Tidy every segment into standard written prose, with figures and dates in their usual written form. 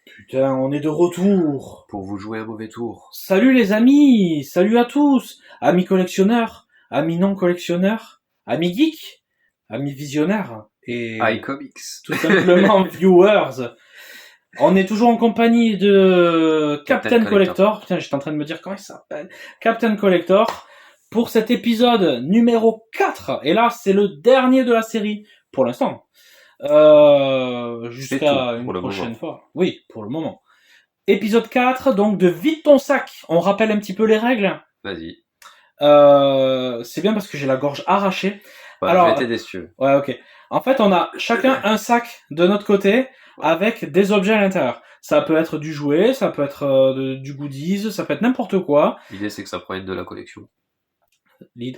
Putain, on est de retour. Pour vous jouer un mauvais tour. Salut les amis, salut à tous, amis collectionneurs, amis non collectionneurs, amis geeks, amis visionnaires et iComics. tout simplement viewers. On est toujours en compagnie de Captain Collector. Putain, j'étais en train de me dire comment il s'appelle. Captain Collector pour cet épisode numéro 4. Et là, c'est le dernier de la série pour l'instant. Jusqu'à une prochaine fois. Oui, pour le moment. Épisode 4, donc de Vide ton sac. On rappelle un petit peu les règles. Vas-y. C'est bien parce que j'ai la gorge arrachée. Ouais, Alors, je vais t'aider si tu veux. Ouais, ok. En fait, on a chacun un sac de notre côté avec des objets à l'intérieur. Ça peut être du jouet, ça peut être du goodies, ça peut être n'importe quoi. L'idée, c'est que ça provienne de la collection.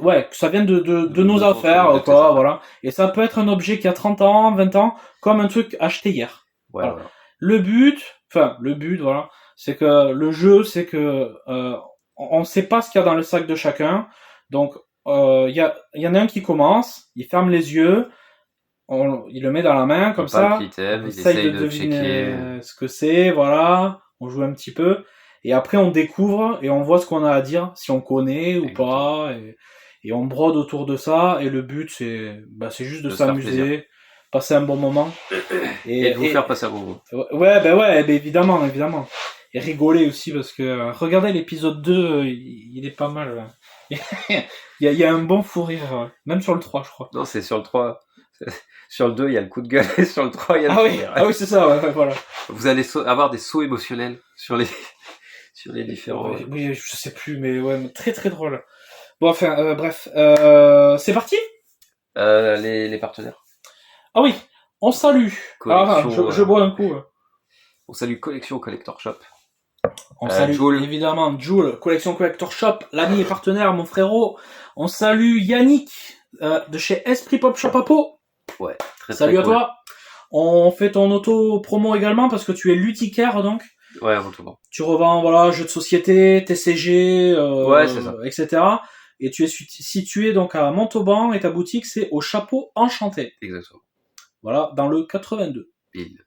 Ouais, que ça vienne de nos affaires, quoi, voilà. Et ça peut être un objet qui a 30 ans, 20 ans, comme un truc acheté hier. Ouais, voilà. voilà. Le but, voilà, c'est que le jeu, c'est que on sait pas ce qu'il y a dans le sac de chacun. Donc, il y en a un qui commence, il ferme les yeux, il le met dans la main comme ça. Il essaye de checker ce que c'est, voilà. On joue un petit peu. Et après, on découvre et on voit ce qu'on a à dire, si on connaît ou pas. Et on brode autour de ça. Et le but, c'est juste de s'amuser, passer un bon moment. Et de vous faire passer un bon moment. Ouais, évidemment. Et rigoler aussi, parce que regardez l'épisode 2, il est pas mal. il y a un bon fou rire, même sur le 3, je crois. Non, c'est sur le 3. Sur le 2, il y a le coup de gueule, et sur le 3, il y a le fou rire. Ah oui, c'est ça, ouais, voilà. Vous allez avoir des sauts émotionnels sur les différents... Oui, je sais plus, mais ouais, très très drôle. Bon, enfin, bref. C'est parti les partenaires. Ah oui, on salue. Je bois un coup. On salue Collection Collector Shop. On salue Jules. Évidemment Jules, Collection Collector Shop, l'ami et partenaire, mon frérot. On salue Yannick de chez Esprit Pop Shop à Pau. Ouais, très salut très à cool. toi. On fait ton auto-promo également parce que tu es luthicaire donc. Ouais, avant tout. Tu revends voilà jeux de société, TCG, ouais, c'est ça. etc. Et tu es situé donc à Montauban et ta boutique c'est au Chapeau Enchanté. Exactement. Voilà, dans le 82. Pile.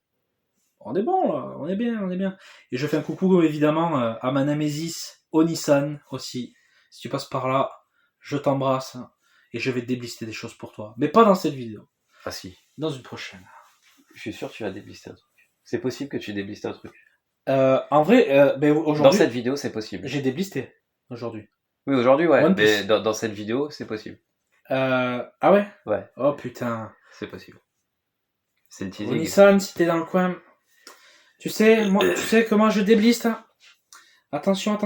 On est bon là, on est bien. Et je fais un coucou évidemment à ma Nemesis, Onisan aussi. Si tu passes par là, je t'embrasse et je vais te déblister des choses pour toi. Mais pas dans cette vidéo. Ah si. Dans une prochaine. Je suis sûr que tu vas déblister un truc. C'est possible que tu déblistes un truc. En vrai, aujourd'hui... Dans cette vidéo, c'est possible. J'ai déblisté, aujourd'hui. Oui, aujourd'hui, ouais. Mais dans cette vidéo, c'est possible. Ah ouais? Ouais. Oh putain. C'est possible. C'est le teasing. Nissan, si t'es dans le coin... Tu sais comment je débliste hein. Attention.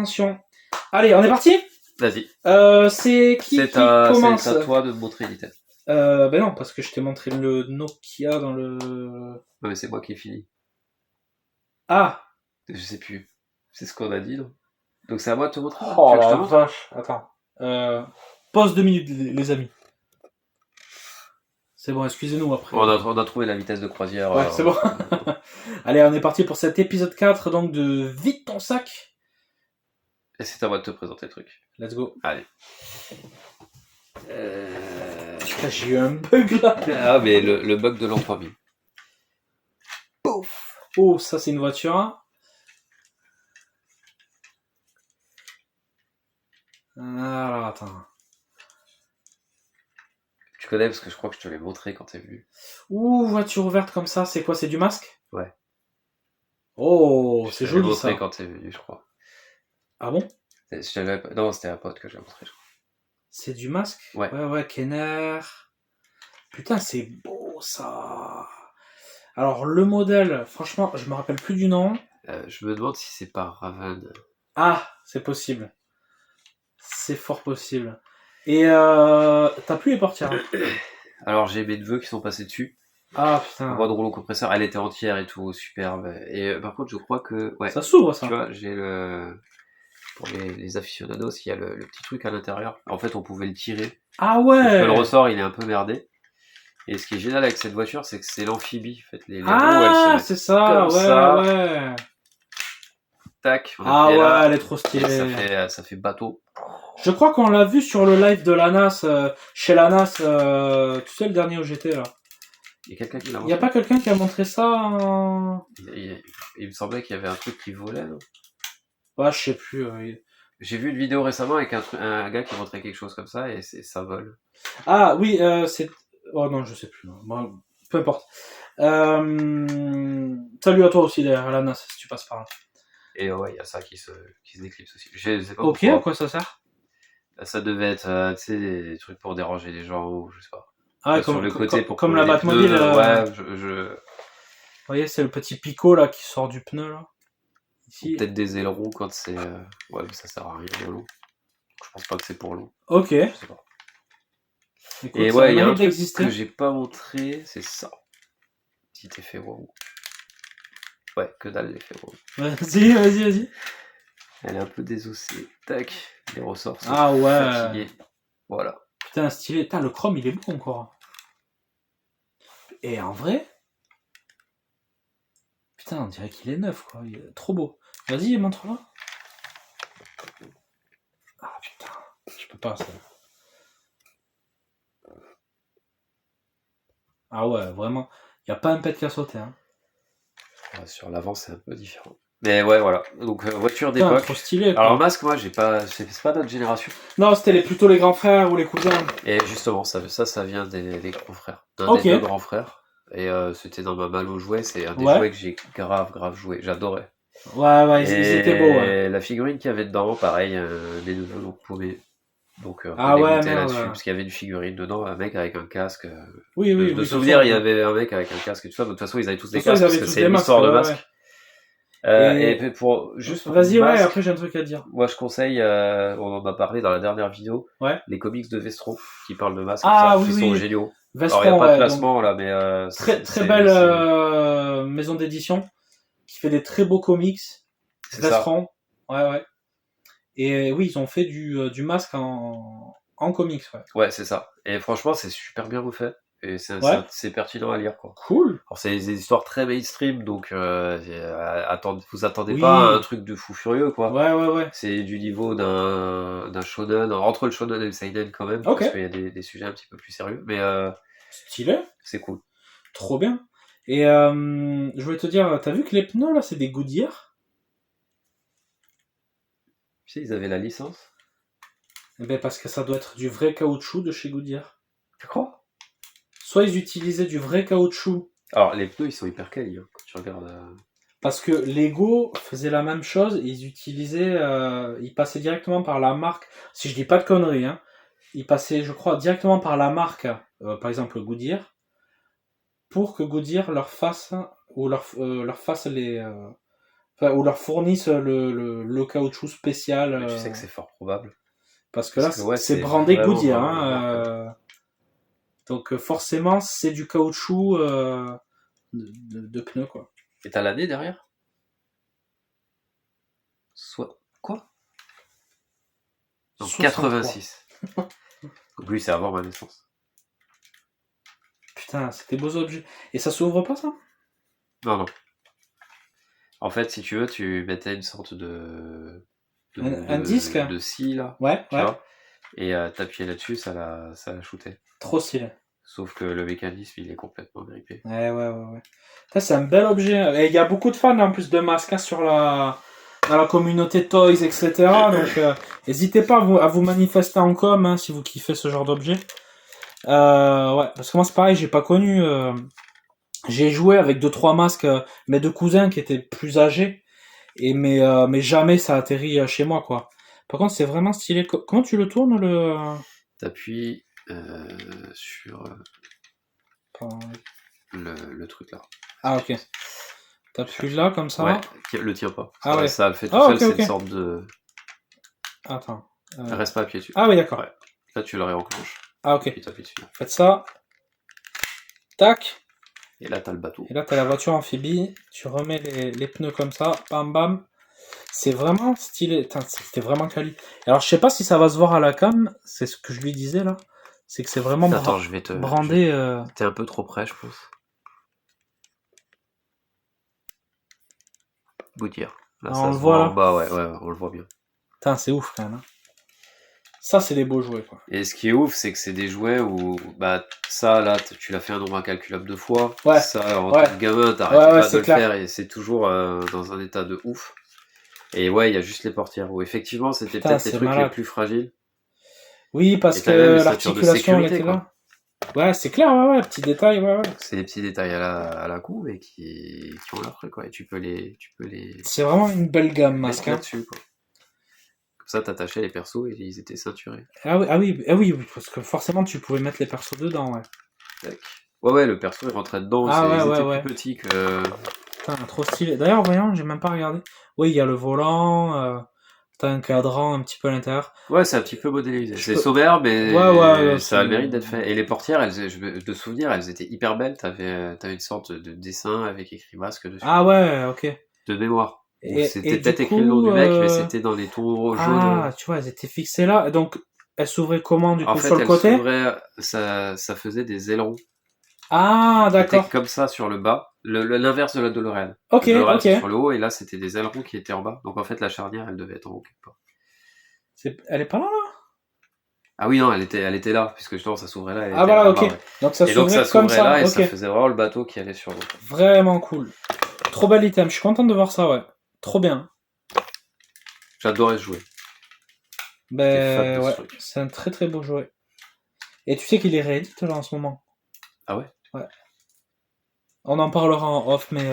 Allez, on est parti? Vas-y. C'est qui commence? C'est à toi de montrer l'item. Non, parce que je t'ai montré le Nokia dans le... Non, mais c'est moi qui ai fini. Ah! Je sais plus. C'est ce qu'on a dit, non? Donc c'est à moi de te montrer. Oh la vache. Attends. Pause 2 minutes, les amis. C'est bon, excusez-nous après. On a trouvé la vitesse de croisière. Ouais, c'est bon. Allez, on est parti pour cet épisode 4, donc de Vide ton sac. Et c'est à moi de te présenter le truc. Let's go. Allez. Putain, j'ai eu un bug là. Ah, mais le bug de l'an 3000. Pouf. Oh, ça c'est une voiture. Alors, attends. Tu connais parce que je crois que je te l'ai montré quand t'es venu. Ouh, voiture ouverte comme ça, c'est quoi? C'est du masque? Ouais. Oh, c'est joli ça. Je te l'ai montré quand t'es venu, je crois. Ah bon? Non, c'était un pote que j'ai montré, je crois. C'est du masque? Ouais, Kenner. Putain, c'est beau ça. Alors, le modèle, franchement, je me rappelle plus du nom. Je me demande si c'est pas Raven. Ah, c'est possible. C'est fort possible. Et t'as plus les portières? Alors j'ai mes neveux qui sont passés dessus. Ah putain. En mode rouleau compresseur, elle était entière et tout, superbe. Et par contre je crois que... Ouais. Ça s'ouvre ça. Tu vois, j'ai le... Pour les aficionados, il y a le petit truc à l'intérieur. En fait on pouvait le tirer. Ah ouais. Sauf que le ressort il est un peu merdé. Et ce qui est génial avec cette voiture, c'est que c'est l'amphibie. En fait, les roues, elles se c'est ça, ouais. Tac. Ah ouais, là, elle est trop stylée. Ça fait bateau. Je crois qu'on l'a vu sur le live de l'ANAS, chez l'ANAS, tu sais le dernier où j'étais là. Il y a quelqu'un qui l'a montré. Il y a pas quelqu'un qui a montré ça Il me semblait qu'il y avait un truc qui volait, non? Ouais, je sais plus. J'ai vu une vidéo récemment avec un gars qui montrait quelque chose comme ça et ça vole. Ah oui, c'est... Oh non, je sais plus. Non. Bon, peu importe. Salut à toi aussi d'ailleurs, Alana, si tu passes par là. Et ouais, il y a ça qui se éclipse aussi. Je sais pas Ok, pourquoi. à quoi ça sert? Ça devait être, tu sais, des trucs pour déranger les gens ou je sais pas. Ah, Sur le côté pour comme coller la les pneus. Batmobile. Ouais, Vous voyez, c'est le petit picot là qui sort du pneu là. Ici. peut-être des ailerons quand c'est. Ouais, mais ça sert à rien de l'eau. Je pense pas que c'est pour l'eau. Ok. Je sais pas. Écoute, Et ça ouais, il y a un mérite truc d'exister. que j'ai pas montré, c'est ça. Petit effet waouh. Ouais, que dalle l'effet waouh. Vas-y. Elle est un peu désossée. Tac, les ressorts sont Ah ouais. fatigués. Voilà. Putain, stylé. Putain, le chrome il est beau encore. Et en vrai. Putain, on dirait qu'il est neuf quoi. Il est trop beau. Vas-y, montre-le. Ah putain, je peux pas ça. Ah ouais, vraiment. Y a pas un pet qui a sauté. Hein. Ouais, sur l'avant, c'est un peu différent. Mais ouais, voilà. Donc, voiture Putain, d'époque. trop stylé quoi. Alors, masque, moi, j'ai pas. C'est pas notre génération. Non, c'était plutôt les grands frères ou les cousins. Et justement, ça vient des grands frères. D'un Ok. des deux grands frères. Et c'était dans ma malle aux jouets. C'est un des Ouais. jouets que j'ai grave joué. J'adorais. Ouais, ils Et étaient beaux. Ouais. la figurine qu'il y avait dedans, pareil, mes neveux l'ont paumé. Donc, Ah ouais, dégoûté merde. là-dessus. Parce qu'il y avait une figurine dedans, un mec avec un casque. Oui, De de toute souvenir, façon, il y avait un mec avec un casque et tout ça. De toute façon, ils avaient tous des De toute façon, casques ils parce avaient que tous c'est des une masques, histoire de ouais, masque. Et puis pour juste pour Vas-y, masque, après j'ai un truc à dire. moi je conseille, on en a parlé dans la dernière vidéo, Ouais. les comics de Vestron qui parlent de masques, Ah qui sont oui. géniaux. Vestron, Alors il n'y a pas de ouais, placement là, mais très belle maison d'édition qui fait des très beaux comics. c'est ça. Vestron, ouais. Et oui, ils ont fait du masque en comics, ouais. Ouais, c'est ça. Et franchement, c'est super bien refait. Et Ouais. c'est pertinent à lire, quoi. Cool. Alors, c'est des histoires très mainstream, donc vous attendez Oui. pas à un truc de fou furieux, quoi. Ouais. C'est du niveau d'un shonen, entre le shonen et le seinen quand même, Ok. parce qu'il y a des sujets un petit peu plus sérieux, mais Stylé. c'est cool. Trop bien. Et je voulais te dire, t'as vu que les pneus là, c'est des Goodyear? Tu sais, ils avaient la licence. Eh ben parce que ça doit être du vrai caoutchouc de chez Goodyear. Tu crois? Soit ils utilisaient du vrai caoutchouc. Alors, les pneus, ils sont hyper quali, hein, quand tu regardes. Parce que Lego faisait la même chose, ils passaient directement par la marque, si je dis pas de conneries, hein, ils passaient, je crois, directement par la marque, par exemple Goodyear, pour que Goodyear leur fasse, ou leur fasse ou leur fournisse le caoutchouc spécial. Tu sais que c'est fort probable. Parce que là, ouais, c'est brandé vraiment Goodyear. vraiment Donc forcément, c'est du caoutchouc de pneus, quoi. Et t'as l'année derrière? Quoi? Donc 86. Donc lui, c'est avant ma naissance. Putain, c'est des beaux objets. Et ça s'ouvre pas, ça? Non. En fait, si tu veux, tu mettais une sorte Un disque? de scie, là. Ouais. Vois, et t'appuyais là-dessus, ça la shootait. Trop stylé. Sauf que le mécanisme, il est complètement grippé. Ouais. Ça, c'est un bel objet. Et il y a beaucoup de fans, en plus, de masques dans la communauté Toys, etc. Donc, n'hésitez pas à vous manifester en com, hein, si vous kiffez ce genre d'objet. Ouais, parce que moi, c'est pareil, j'ai pas connu... j'ai joué avec 2-3 masques, mes deux cousins qui étaient plus âgés, mais jamais ça atterrit chez moi, quoi. Par contre, c'est vraiment stylé. Comment tu le tournes, le... T'appuies sur le truc là. Ah, ok. T'appuies là, comme ça. Ouais, le tient pas. Ah ouais. Ça le fait tout seul, okay, c'est une sorte de... Attends. Reste pas appuyé dessus. Ah oui, d'accord. Ouais. Là, tu le réenclenches. Ah, ok. Puis t'appuies dessus. Faites ça. Tac. Et là, t'as le bateau. Et là, t'as la voiture amphibie. Tu remets les pneus comme ça. Bam, bam. C'est vraiment stylé. C'était vraiment quali. Alors, je sais pas si ça va se voir à la cam. C'est ce que je lui disais, là. C'est que c'est vraiment je vais te brandé. T'es un peu trop près, je pense. Goodyear. Là, Ah, ça on le se voit, voit là. en bas, ouais, on le voit bien. Putain, c'est ouf, quand même. Hein. Ça, c'est des beaux jouets, quoi. Et ce qui est ouf, c'est que c'est des jouets où, bah, ça, là, tu l'as fait un nombre incalculable de fois. Ouais. Ça, en Ouais. tant que gamin, Ouais, t'arrêtais ouais, pas de c'est le clair. faire et c'est toujours dans un état de ouf. Et ouais, il y a juste les portières où effectivement, c'était Putain, peut-être les c'est trucs les malade. plus fragiles. Oui, parce Et t'as même que les ceintures de l'articulation, elle sécurité, était quoi. là. Ouais, c'est clair, ouais, petit détail, ouais. C'est des petits détails à la con, mais qui ont leur truc, quoi. Et tu peux les C'est vraiment une belle gamme, mettre masque, hein. là-dessus, quoi. Comme ça, t'attachais les persos et ils étaient ceinturés. Ah oui, parce que forcément, tu pouvais mettre les persos dedans, ouais. Tac. Ouais, le perso, il rentrait dedans. Ah Ils étaient ouais. plus petits que... Putain, trop stylé. D'ailleurs, voyons, j'ai même pas regardé. Oui, il y a le volant, t'as un cadran un petit peu à l'intérieur. Ouais, c'est un petit peu modélisé. Je C'est peux... sommaire, Ouais, mais ça a le mérite d'être fait. Et les portières, de souvenir, elles étaient hyper belles. T'avais une sorte de dessin avec écrit masque dessus. Ah ouais, ok. De mémoire. Ou Et c'était du peut-être écrit le nom coup, du mec, mais c'était dans les tons jaunes. ah, tu vois, elles étaient fixées là. Donc, elles s'ouvraient comment, du En coup, sur fait, le elles côté? s'ouvraient, ça faisait des ailerons Ah, qui étaient d'accord. comme ça sur le bas. L'inverse de la DeLorean. Ok, La DeLorean, ok. c'est sur le haut, et là, c'était des ailerons qui étaient en bas. Donc en fait, la charnière, elle devait être en haut quelque part. Elle est pas là, là? Ah oui, non, elle était là, puisque justement, ça s'ouvrait là, elle Ah, était là voilà, en ok. bas, ouais. Donc, ça Et donc, ça s'ouvrait comme s'ouvrait ça, là, et ok. ça faisait vraiment le bateau qui allait sur l'eau. Vraiment cool. Trop bel item, je suis content de voir ça, ouais. Trop bien. J'adorais ce jouet. J'étais fan Ben, de ce ouais, truc. c'est un très très beau jouet. Et tu sais qu'il est réédité là en ce moment. Ah ouais? Ouais. On en parlera en off, mais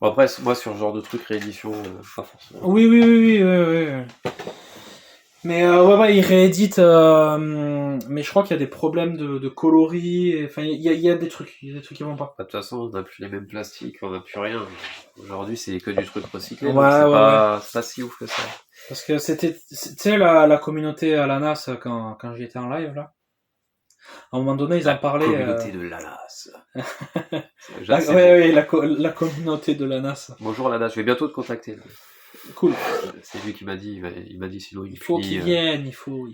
Bon, après, moi, sur ce genre de truc, réédition, pas forcément. oui. Mais ouais, il réédite, mais je crois qu'il y a des problèmes de coloris. Enfin, il y a des trucs qui vont pas. De toute façon, on n'a plus les mêmes plastiques, on n'a plus rien. Aujourd'hui, c'est que du truc recyclé, donc Ouais. c'est pas si ouf que ça. Parce que tu sais, la communauté à la NAS, quand j'y étais en live, là, à un moment donné, ils en parlaient. Communauté de l'ANAS. La communauté de la NAS. Bonjour l'ANAS, je vais bientôt te contacter. Cool. C'est lui qui m'a dit, il m'a dit sinon Il faut qu'il vienne, il faut.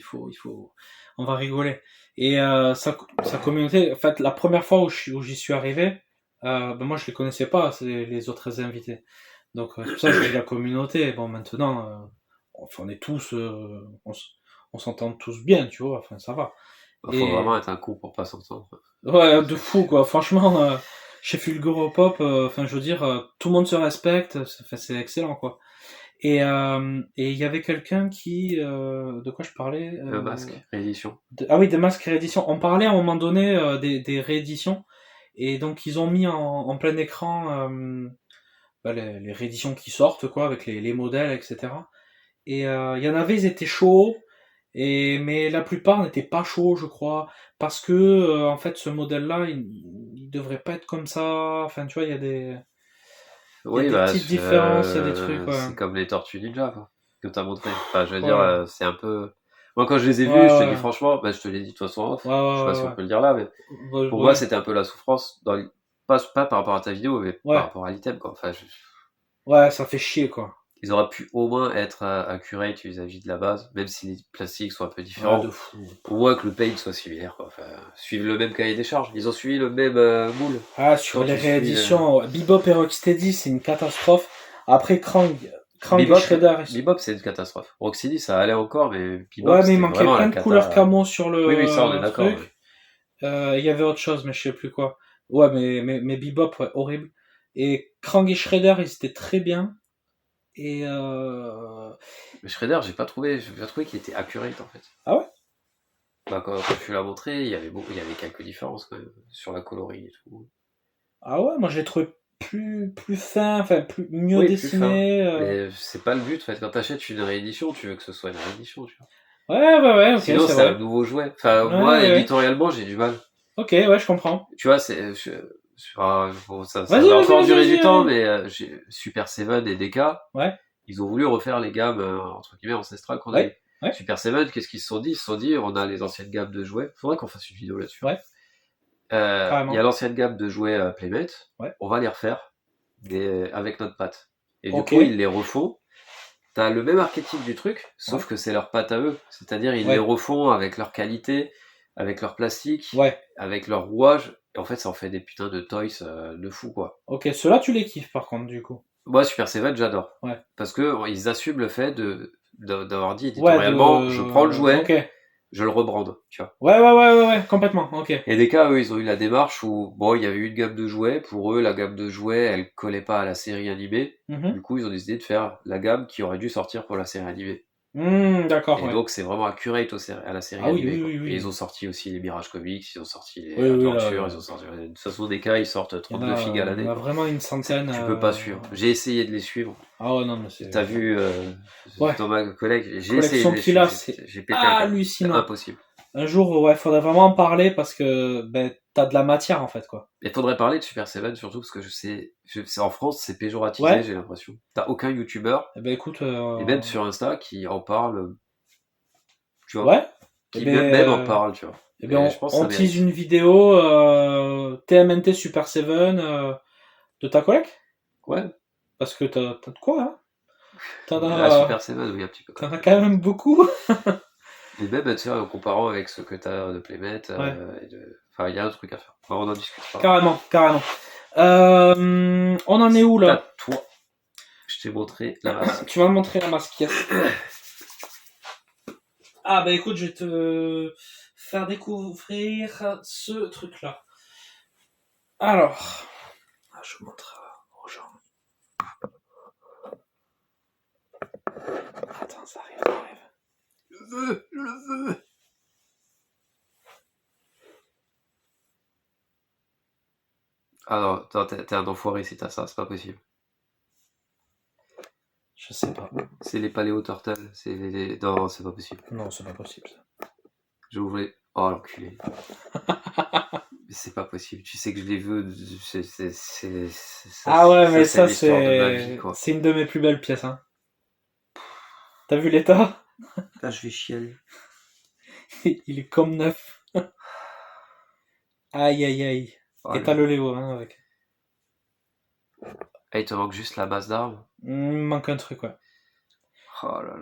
On va rigoler. Et sa communauté, en fait, la première fois où j'y suis arrivé, ben moi je les connaissais pas, c'est les autres invités. Donc c'est pour ça que je dis la communauté. Bon, maintenant, enfin, on est tous, on s'entend tous bien, tu vois. Enfin, ça va. Faut vraiment être un con pour pas s'entendre. Ouais, de fou quoi. Franchement, chez Fulguropop, enfin, je veux dire, tout le monde se respecte. C'est excellent quoi. Et il y avait quelqu'un qui, de quoi je parlais Le masque, réédition. Ah oui, des masques rééditions. On parlait à un moment donné des rééditions, et donc ils ont mis en plein écran les rééditions qui sortent, quoi, avec les modèles, etc. Et il y en avait, ils étaient chauds, mais la plupart n'étaient pas chauds, je crois, parce que en fait, ce modèle-là, il devrait pas être comme ça. Enfin, tu vois, il y a des petites différences, il y a des trucs. Ouais. C'est comme les Tortues Ninja, quoi, que t'as montré. Enfin, je veux Ouais. dire, c'est un peu... Moi, quand je les ai vus, je te dis franchement, je te l'ai dit de toute façon off, je sais pas si on peut le dire là, mais pour moi, c'était un peu la souffrance, pas par rapport à ta vidéo, mais par rapport à l'item, quoi. Enfin, ouais, ça fait chier, quoi. Ils auraient pu au moins être accurate vis-à-vis de la base, même si les plastiques sont un peu différents. Ouais, de fou. Au moins que le paint soit similaire, quoi. Enfin, suivre le même cahier des charges. Ils ont suivi le même moule. Ah, sur les rééditions, Bebop et Rocksteady, c'est une catastrophe. Après, Krang et Shredder. Bebop, c'est une catastrophe. Rocksteady, ça allait encore, mais Bebop, ouais, mais il manquait plein de couleurs camo sur le oui, ça, on est d'accord. truc. Il y avait autre chose, mais je sais plus quoi. Ouais, mais Bebop, ouais, horrible. Et Krang et Shredder, ils étaient très bien. Et mais Shredder, j'ai pas trouvé qu'il était accurate, en fait. Ah ouais? Bah, quand je l'ai montré, il y avait quelques différences, quand même, sur la coloris et tout. Ah ouais, moi je l'ai trouvé plus fin, enfin mieux dessiné. Mais c'est pas le but, en fait. Quand t'achètes une réédition, tu veux que ce soit une réédition, tu vois. Ouais, ok. Sinon, c'est un nouveau jouet. Enfin, moi, éditorialement, j'ai du mal. Ok, ouais, je comprends. Tu vois, ça va encore durer du temps, mais Super Seven et DK, ils ont voulu refaire les gammes, entre guillemets, ancestrales qu'on a eu. Super Seven, qu'est-ce qu'ils se sont dit? Ils se sont dit, on a les anciennes gammes de jouets. Faudrait qu'on fasse une vidéo là-dessus. Il y a l'ancienne gamme de jouets Playmate. On va les refaire, mais avec notre patte. Et du coup, ils les refont. T'as le même archétype du truc, sauf que c'est leur patte à eux. C'est-à-dire, ils les refont avec leur qualité, avec leur plastique, avec leur rouage. Et en fait, ça en fait des putains de toys de fou, quoi. Ok, ceux-là, tu les kiffes, par contre, du coup. Moi, Super Seven, j'adore. Parce que ils assument le fait d'avoir dit éditorialement, je prends le jouet, okay. Je le rebrande, tu vois. Ouais, complètement, ok. Et des cas, eux, ils ont eu la démarche où, bon, il y avait eu une gamme de jouets, pour eux, la gamme de jouets, elle collait pas à la série animée, du coup, ils ont décidé de faire la gamme qui aurait dû sortir pour la série animée. D'accord, et donc, c'est vraiment accurate à la série animée. Oui. Et ils ont sorti aussi les Mirage Comics, ils ont sorti les Adventures, ils ont sorti... De toute façon, des cas, ils sortent 32 figues à l'année. Il y en a vraiment une centaine. Tu peux pas suivre. J'ai essayé de les suivre. Ah ouais, non, mais c'est... T'as vu Thomas, collègue, j'ai essayé de les suivre. J'ai pété hallucinant. C'est impossible. Un jour, faudrait vraiment en parler parce que t'as de la matière en fait, quoi. Il faudrait parler de Super Seven surtout parce que je sais en France, c'est péjoratisé, j'ai l'impression. T'as aucun youtubeur, écoute, et même sur Insta, qui en parle, tu vois. Qui même en parle, tu vois. On tease une vidéo TMNT Super Seven de ta collègue. Ouais. Parce que t'as de quoi, hein. La Super Seven, oui, un petit peu. T'en as quand même beaucoup. Et même, tu vois, en comparant avec ce que t'as de Playmat, enfin, il y a un truc à faire. Enfin, on en discutera. Carrément. On en est où, là? Toi. Je t'ai montré la masque. Tu vas me montrer la masque, yes. Ah, bah écoute, je vais te faire découvrir ce truc-là. Alors, je montre aux gens. Attends, ça arrive. Je le veux. Ah non, t'es un enfoiré si t'as ça, c'est pas possible. Je sais pas. C'est les Paléo Turtles, Non, c'est pas possible. Non, c'est pas possible, ça. Je voulais... Oh, l'enculé. Mais c'est pas possible, tu sais que je les veux... Ah ouais, mais ça, c'est une de mes plus belles pièces, hein. T'as vu l'état? Là, je vais chialer. Il est comme neuf. Aïe. Oh, et t'as le Léo, hein, avec. Ah, il te manque juste la base d'armes. Il me manque un truc, ouais. Oh là.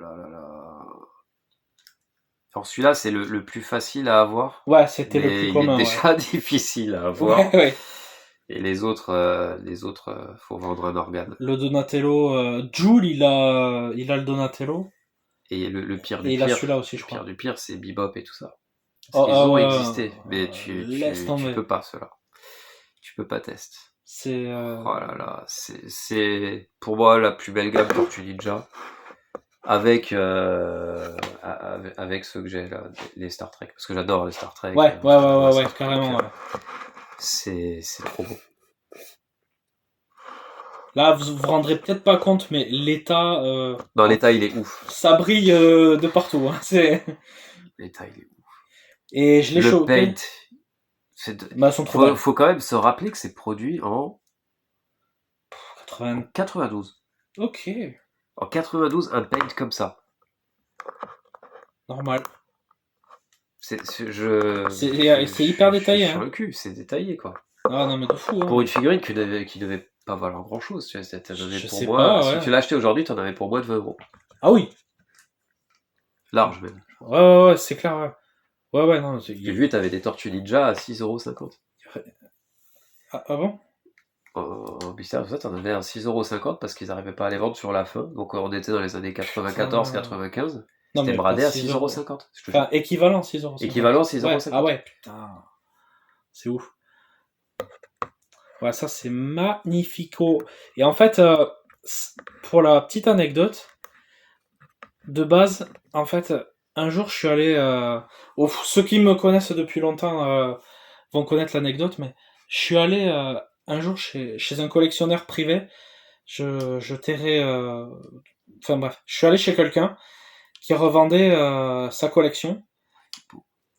Alors celui-là, c'est le plus facile à avoir. Ouais, c'était le plus commun. Il est déjà difficile à avoir. Ouais. Et les autres, faut vendre un organe. Le Donatello, Jules, il a le Donatello. Et le pire du pire. Et il a celui-là aussi, je crois. Le pire du pire, c'est Bebop et tout ça. Parce qu'ils ont existé, mais tu peux pas cela. Tu peux pas tester. C'est. Oh là là, c'est pour moi la plus belle gamme Tortue Ninja. Avec ceux que j'ai là, les Star Trek, parce que j'adore les Star Trek. Ouais, carrément. Ouais. C'est trop beau. Là, vous vous rendrez peut-être pas compte, mais l'état. Non, l'état il est ouf. Ça brille de partout. Hein. L'état il est ouf. Et je l'ai chopé. Faut quand même se rappeler que c'est produit en 92. Ok. En 92, un paint comme ça. Normal. C'est hyper détaillé. Sur le cul, c'est détaillé quoi. Ah non mais de fou. Hein. Pour une figurine qui devait pas valoir grand chose. Tu vois, pour moi. Si tu l'as acheté aujourd'hui, t'en avais pour moins de 20 €. Ah oui. Large même. Ouais, c'est clair. Ouais, non. J'ai vu, t'avais des Tortues Ninja à 6,50 €. Ah bon? En Buster, ça, t'en avais à 6,50 € parce qu'ils n'arrivaient pas à les vendre sur la fin. Donc on était dans les années 94-95. C'était bradé à 6,50 €. Enfin, équivalent 6,50 €. Équivalent 6,50 €. Ah ouais, putain. C'est ouf. Ouais, ça c'est magnifico. Et en fait, pour la petite anecdote, de base, en fait, un jour je suis allé... ceux qui me connaissent depuis longtemps vont connaître l'anecdote, mais je suis allé un jour chez un collectionneur privé. Je tairai... Enfin bref, je suis allé chez quelqu'un qui revendait sa collection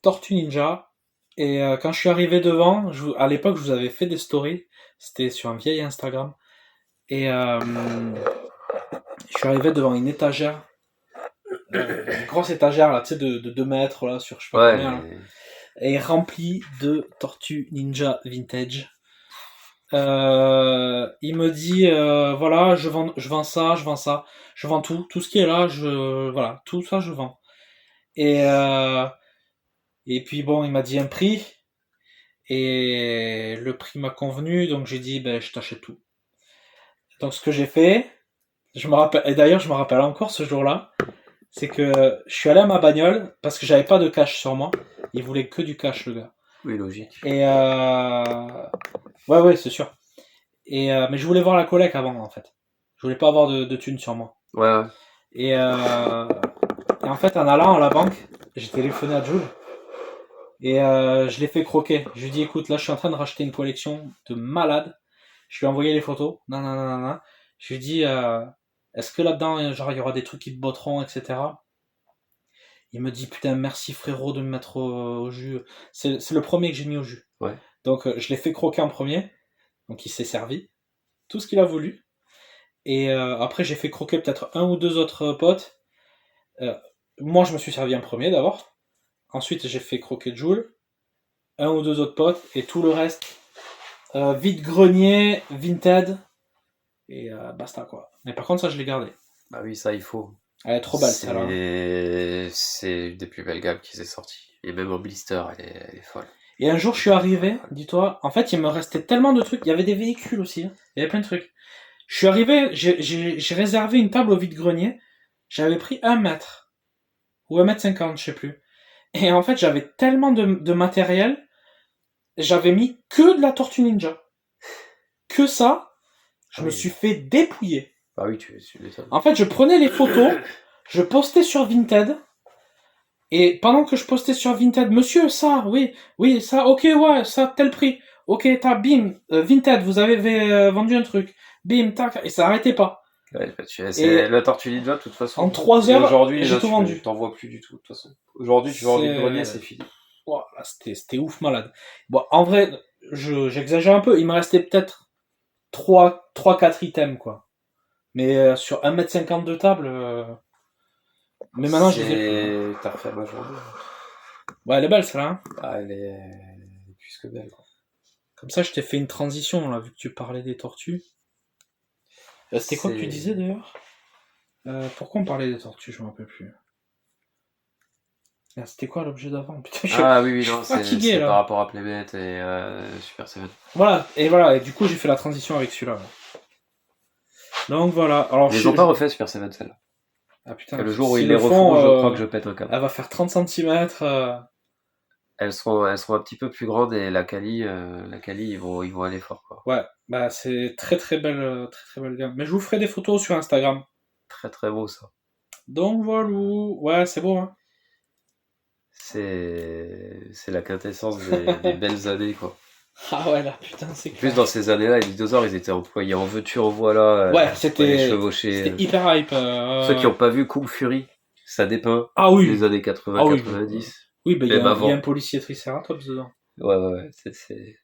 Tortue Ninja. Et quand je suis arrivé devant, à l'époque je vous avais fait des stories, c'était sur un vieil Instagram, et je suis arrivé devant une étagère, une grosse étagère là, tu sais, de 2 mètres là, sur je sais pas combien, là, et remplie de Tortue Ninja vintage. Il me dit voilà, je vends ça, je vends tout ce qui est là, voilà, tout ça je vends. Et puis bon, il m'a dit un prix, et le prix m'a convenu, donc j'ai dit je t'achète tout. Donc ce que j'ai fait, je me rappelle encore ce jour-là, C'est que je suis allé à ma bagnole parce que j'avais pas de cash sur moi. Il voulait que du cash, le gars. Oui, logique. Et ouais, c'est sûr. Et mais je voulais voir la collègue avant, en fait. Je voulais pas avoir de thunes sur moi. Ouais. Et en fait, en allant à la banque, j'ai téléphoné à Jules. Et je l'ai fait croquer. Je lui ai dit, écoute, là, je suis en train de racheter une collection de malades. Je lui ai envoyé les photos. Non. Je lui ai dit, est-ce que là-dedans, genre, il y aura des trucs qui te botteront, etc. Il me dit, putain, merci frérot de me mettre au jus. C'est le premier que j'ai mis au jus. Ouais. Donc, je l'ai fait croquer en premier. Donc, il s'est servi. Tout ce qu'il a voulu. Et après, j'ai fait croquer peut-être un ou deux autres potes. Moi, je me suis servi en premier d'abord. Ensuite, j'ai fait croquer Jules, un ou deux autres potes, et tout le reste, vide-grenier, Vinted, et basta quoi. Mais par contre, ça, je l'ai gardé. Bah oui, ça, il faut. Elle est trop belle, celle-là. C'est une des plus belles gammes qui s'est sortie. Et même en blister, elle est folle. Et un jour, je suis arrivé, dis-toi, en fait, il me restait tellement de trucs. Il y avait des véhicules aussi, hein. Il y avait plein de trucs. Je suis arrivé, j'ai réservé une table au vide-grenier. J'avais pris 1 mètre. Ou 1,50 m, je sais plus. Et en fait, j'avais tellement de matériel, j'avais mis que de la Tortue Ninja. Que ça, je me suis fait dépouiller. Ah oui, tu m'étonnes. En fait, je prenais les photos, je postais sur Vinted, et pendant que je postais sur Vinted, monsieur, ça, oui, ça, ok, ouais, ça, tel prix. Ok, bim, Vinted, vous avez vendu un truc. Bim, tac, et ça arrêtait pas. Ouais, c'est la Tortue Ninja, de toute façon. En 3 heures, aujourd'hui, j'ai tout vendu. Tu t'en vois plus du tout, de toute façon. Aujourd'hui, tu vas en vide-grenier, c'est fini. Wow, là, c'était ouf malade. Bon, en vrai, j'exagère un peu, il me restait peut-être 3-4 items, quoi. Mais sur 1,50 m de table... Mais maintenant, je les ai plus. T'as refait ma journée. Ouais, elle est belle, celle-là. Hein. Ah, elle est plus que belle, quoi. Comme ça, je t'ai fait une transition, là, vu que tu parlais des tortues. C'était quoi que tu disais, d'ailleurs pourquoi on parlait des tortues, je me rappelle plus. C'était quoi l'objet d'avant? Putain, oui, non, c'est là. par rapport à Playmate et Super Seven. Voilà, et du coup, j'ai fait la transition avec celui-là. Là. Donc voilà. Alors, ils n'ont pas refait Super Seven, celle-là. Ah putain. Le jour où ils les refont, je crois que je pète un câble. Elle va faire 30 cm. Elles seront un petit peu plus grandes et la Kali, ils vont aller fort, quoi. Ouais, bah c'est très belle gamme. Mais je vous ferai des photos sur Instagram. Très très beau ça. Donc voilà, ouais, c'est beau, hein. C'est la quintessence des belles années, quoi. Ah ouais, là, putain, c'est clair. En plus, dans ces années-là, les dinosaures, ils étaient employés en veux-tu, en voilà. Ouais, c'était hyper hype. Ceux qui n'ont pas vu Kung Fury, ça dépeint les années 80-90. Oui, bah il y a un policier Triceratops dedans. Ouais, c'est...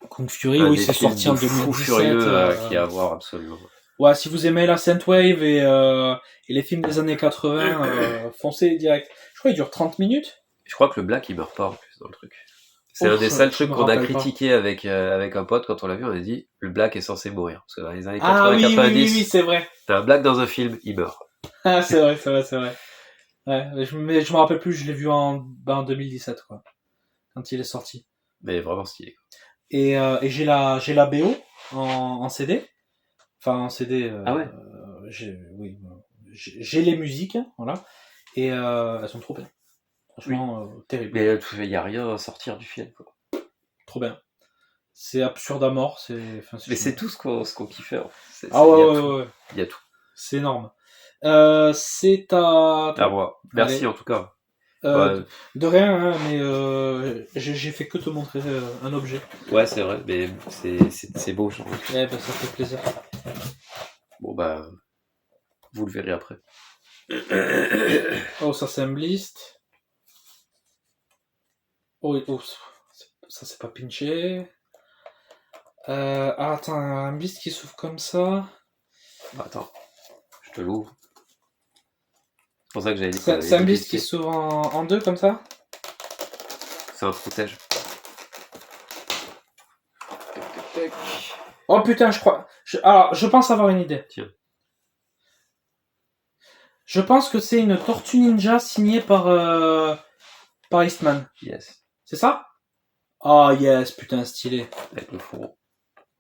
Kung Fury, oui, c'est sorti en 2017. Fou furieux qu'il y a à voir, absolument. Ouais, si vous aimez la Synthwave et les films des années 80, foncez direct. Je crois qu'il dure 30 minutes. Je crois que le Black, il meurt pas, en plus, dans le truc. C'est un des seuls trucs qu'on a critiqué avec un pote quand on l'a vu, on a dit le Black est censé mourir. Parce que dans les années 80-90, oui, c'est vrai. T'as un Black dans un film, il meurt. Ah, c'est vrai. Ouais, je me rappelle plus, je l'ai vu en 2017, quoi. Quand il est sorti. Mais vraiment stylé. Et j'ai la BO en CD. Enfin, en CD. Ah ouais? J'ai les musiques, voilà. Et elles sont trop bien. Franchement, terrible. Mais il n'y a rien à sortir du film, quoi. Trop bien. C'est absurde à mort. Mais c'est tout ce qu'on kiffait. Ouais. Il y a tout. C'est énorme. C'est à moi. Merci en tout cas. De rien, hein, mais j'ai fait que te montrer un objet. Ouais, c'est vrai, mais c'est beau, genre. Ouais, bah, ça fait plaisir. Bon, bah, vous le verrez après. Oh, ça c'est un blist. Oh, ça c'est pas pinché. Attends, un blist qui s'ouvre comme ça. Attends, je te l'ouvre. C'est pour ça que j'avais dit. C'est un blist qui s'ouvre en deux comme ça. C'est un protège. Oh putain, alors, je pense avoir une idée. Tiens. Je pense que c'est une Tortue Ninja signée par Eastman. Yes. C'est ça? Oh yes, putain, stylé. Avec le fourreau.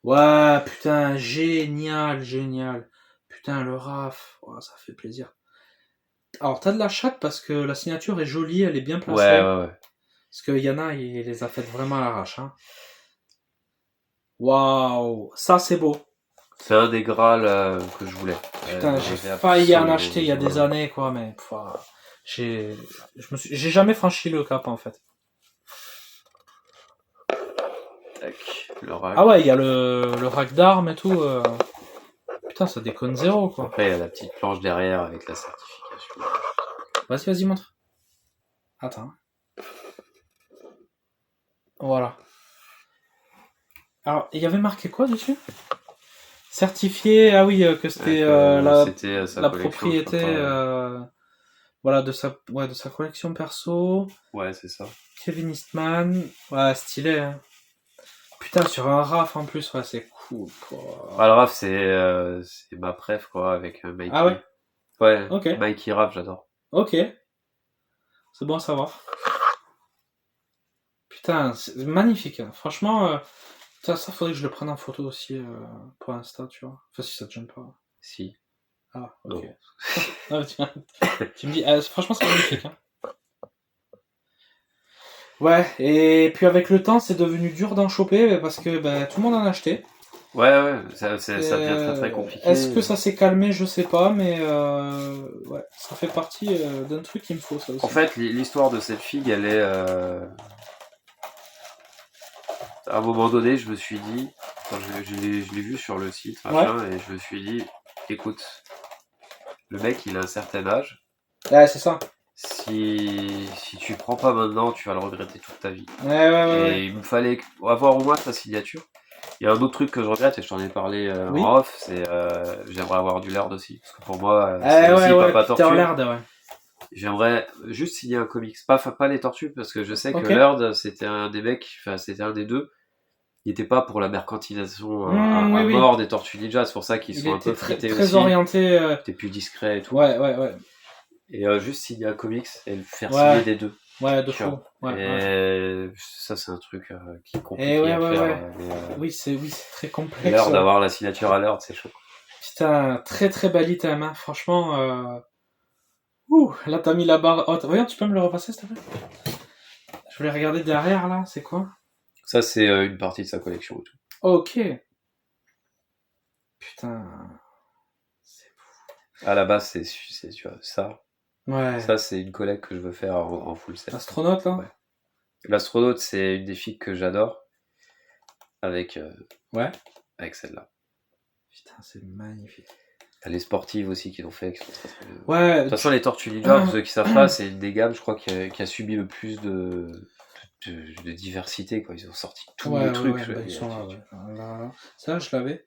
Ouais, putain, génial. Putain, le RAF. Oh, ça fait plaisir. Alors, t'as de la chatte parce que la signature est jolie, elle est bien placée. Ouais. Parce que Yana, il les a faites vraiment à l'arrache. Hein. Waouh, ça c'est beau. C'est un des Graals que je voulais. Putain, j'ai failli en acheter il y a des années, quoi, mais j'ai jamais franchi le cap en fait. Tac, le rack. Ah ouais, il y a le rack d'armes et tout. Putain, ça déconne zéro, quoi. Après, il y a la petite planche derrière avec la certification. Vas-y, montre. Attends. Voilà. Alors, il y avait marqué quoi dessus? Certifié, ah oui, que c'était la propriété voilà, de sa collection perso. Ouais, c'est ça. Kevin Eastman. Ouais, stylé. Hein. Putain, sur un RAF en plus, ouais, c'est cool. Quoi. Ah, le RAF, c'est ma préf, quoi, avec Mikey. Ah ouais? Ouais, okay. Mikey RAF, j'adore. Ok. C'est bon à savoir. Putain, c'est magnifique. Hein. Franchement, ça faudrait que je le prenne en photo aussi pour Insta, tu vois. Enfin, si ça te gêne pas. Si. Ah, ok. Non, tiens. Tu me dis, franchement, c'est magnifique. Hein. Ouais, et puis avec le temps, c'est devenu dur d'en choper parce que tout le monde en a acheté. Ouais, ça devient très très compliqué. Est-ce que ça s'est calmé? Je sais pas, mais ouais, ça fait partie d'un truc qu'il me faut, ça aussi. En fait, l'histoire de cette figue, elle est... À un moment donné, je me suis dit, je l'ai vu sur le site, machin, et je me suis dit, écoute, le mec, il a un certain âge. Ouais, c'est ça. Si tu prends pas maintenant, tu vas le regretter toute ta vie. Ouais. Et il me fallait avoir au moins sa signature. Il y a un autre truc que je regrette, et je t'en ai parlé en off, c'est j'aimerais avoir du Laird aussi. Parce que pour moi, c'est aussi Papa Tortue. Laird, ouais. J'aimerais juste signer un comics. Pas les Tortues, parce que je sais que Laird, c'était un des mecs, enfin c'était un des deux. Il n'était pas pour la mercantilisation à mort des Tortues Ninja, c'est pour ça qu'ils sont un peu traités aussi. Très orienté. T'es plus discret et tout. Ouais. Et juste signer un comics et le faire signer des deux. Ouais, de fou. Et ça, c'est un truc qui est compliqué à faire. Oui, c'est très complexe. L'heure d'avoir la signature à l'heure, c'est chaud. Putain, très très belle item, hein. Franchement. Ouh, là t'as mis la barre haute. Voyons, tu peux me le repasser s'il te plaît? Je voulais regarder derrière là, c'est quoi? Ça, c'est une partie de sa collection et tout. Ok. Putain. C'est fou. À la base, c'est tu vois, ça. Ouais. Ça, c'est une collègue que je veux faire en full set. L'astronaute, là? Ouais. L'astronaute, c'est une des figues que j'adore. Avec celle-là. Putain, c'est magnifique. T'as les sportives aussi qui l'ont fait, qui sont très très bien. Ouais. De toute façon, les Tortues Ninja, pour ceux qui savent pas, c'est une des gammes, je crois, qui a subi le plus de diversité, quoi. Ils ont sorti tous les trucs. Ils sont là. Ça, je l'avais.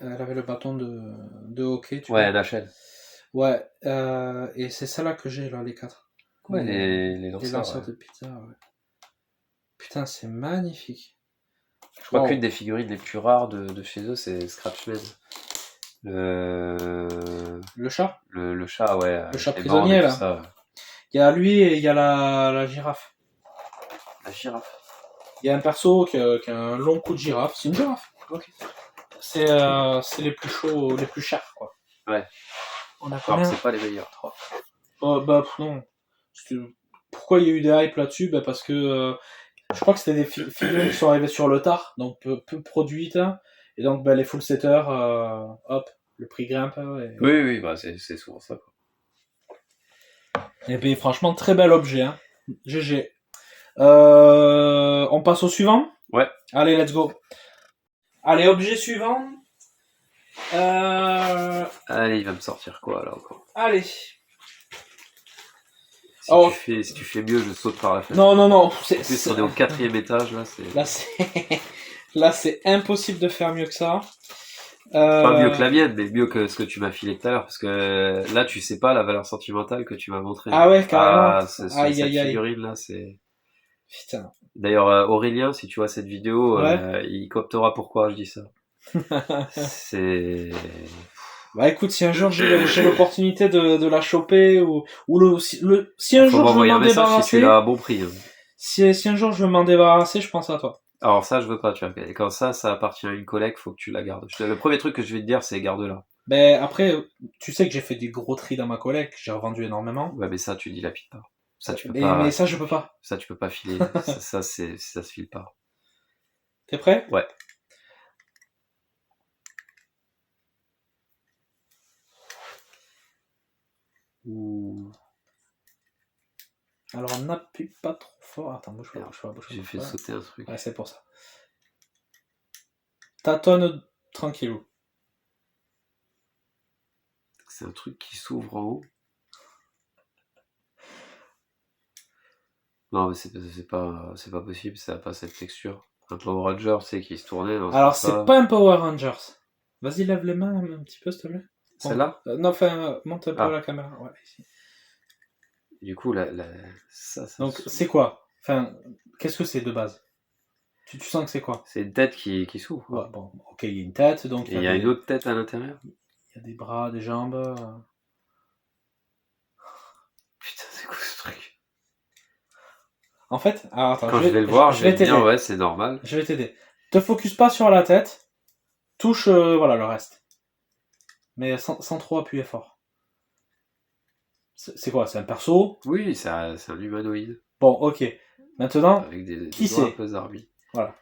Elle avait le bâton de hockey, tu vois. NHL. Ouais, et c'est celle-là que j'ai, là, les 4. Ouais, les lanceurs de pizza, ouais. Putain, c'est magnifique. Je crois qu'une des figurines les plus rares de chez eux, c'est Scratchman. Le chat? Le chat, ouais. Le chat prisonnier, là. Ça. Il y a lui et il y a la girafe. La girafe. Il y a un perso qui a un long cou de girafe. C'est une girafe. Ok. C'est les plus chauds, les plus chers, quoi. Ouais. On a combien? C'est pas les meilleurs. Non. Pourquoi il y a eu des hypes là-dessus? Parce que je crois que c'était des figurines qui sont arrivées sur le tard, donc peu produites. Hein, et donc les full setters, hop, le prix grimpe. Oui, c'est souvent ça, quoi. Et puis franchement, très bel objet. Hein. GG. On passe au suivant? Ouais. Allez, let's go. Allez, objet suivant. Allez, il va me sortir quoi là encore? Allez. Si tu fais mieux, je saute par la fenêtre. Non. En plus, on est au 4e étage là. Là, c'est impossible de faire mieux que ça. Pas mieux que la mienne, mais mieux que ce que tu m'as filé tout à l'heure, parce que là, tu sais pas la valeur sentimentale que tu m'as montrée. Ah ouais, carrément. Cette figurine là, c'est. Putain. D'ailleurs, Aurélien, si tu vois cette vidéo, il captera pourquoi je dis ça. C'est. Bah écoute, si un jour j'ai l'opportunité de la choper ou si un jour je veux m'en débarrasser, si tu l'as à bon prix. Hein. Si un jour je veux m'en débarrasser, je pense à toi. Alors ça, je veux pas, tu vois. Quand ça appartient à une collègue, faut que tu la gardes. Le premier truc que je vais te dire, c'est garde-la. Ben après, tu sais que j'ai fait des gros tri dans ma collecte, j'ai revendu énormément. Ouais, mais ça, tu dilapides pas. Ça, tu peux mais, pas. Mais ça, je peux pas. Ça, tu peux pas filer. ça se file pas. T'es prêt? Ouais. Ouh. Alors, n'appuie pas trop fort. Attends, bouge pas. J'ai fait sauter un truc. Ouais, c'est pour ça. Tâtonne tranquillou. C'est un truc qui s'ouvre en haut. Non, mais c'est pas possible, ça n'a pas cette texture. Un Power Ranger, tu sais, qui se tournait. Non, alors, c'est pas un Power Rangers. Vas-y, lève les mains un petit peu, s'il te plaît. Celle-là non, enfin, monte un peu la caméra. Ouais, ici. Du coup, ça donc, c'est quoi? Enfin, qu'est-ce que c'est de base? Tu sens que c'est quoi? C'est une tête qui s'ouvre. Ouais, bon, ok, il y a une tête, donc... il y a une autre tête à l'intérieur. Il y a des bras, des jambes... Putain, c'est quoi ce truc? En fait, alors, attends, quand je vais le voir, je vais te dire, ouais, c'est normal. Je vais t'aider. Te focus pas sur la tête, touche, voilà, le reste. Mais sans trop appuyer fort. C'est quoi? C'est un perso? Oui, c'est un humanoïde. Bon, ok. Maintenant, avec des qui c'est? Un peu zarbi. Voilà.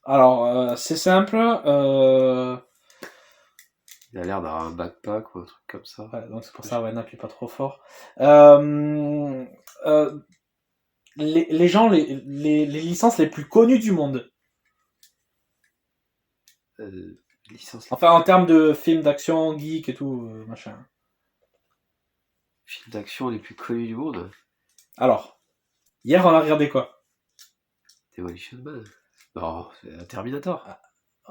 Alors, c'est simple. Il a l'air d'avoir un backpack ou un truc comme ça. Ouais, donc c'est pour ça, ouais, n'appuie pas trop fort. Les gens, les licences les plus connues du monde. Licence. Enfin, en termes de films d'action, geek et tout, machin. Films d'action les plus connus du monde. Alors, hier, on a regardé quoi? Demolition Man. Non, c'est Terminator.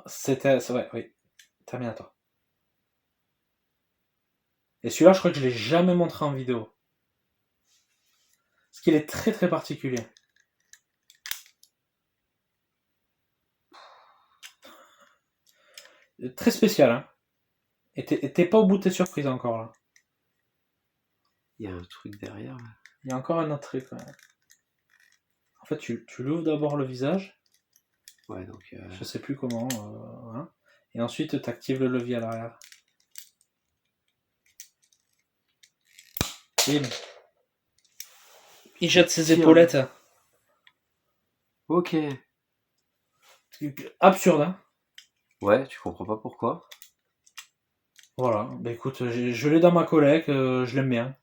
C'est vrai, oui. Terminator. Et celui-là, je crois que je l'ai jamais montré en vidéo. Parce qu'il est très très particulier. Très spécial, hein. Et t'es pas au bout de tes surprises encore, là. Il y a un truc derrière, là. Il y a encore un autre truc, ouais. En fait, tu l'ouvres d'abord le visage. Ouais, donc... Je sais plus comment. Hein. Et ensuite, tu actives le levier à l'arrière. Bim. Il jette ses épaulettes. Ok. Absurde, hein. Ouais, tu comprends pas pourquoi. Voilà. Bah écoute, je l'ai dans ma collecte, je l'aime bien.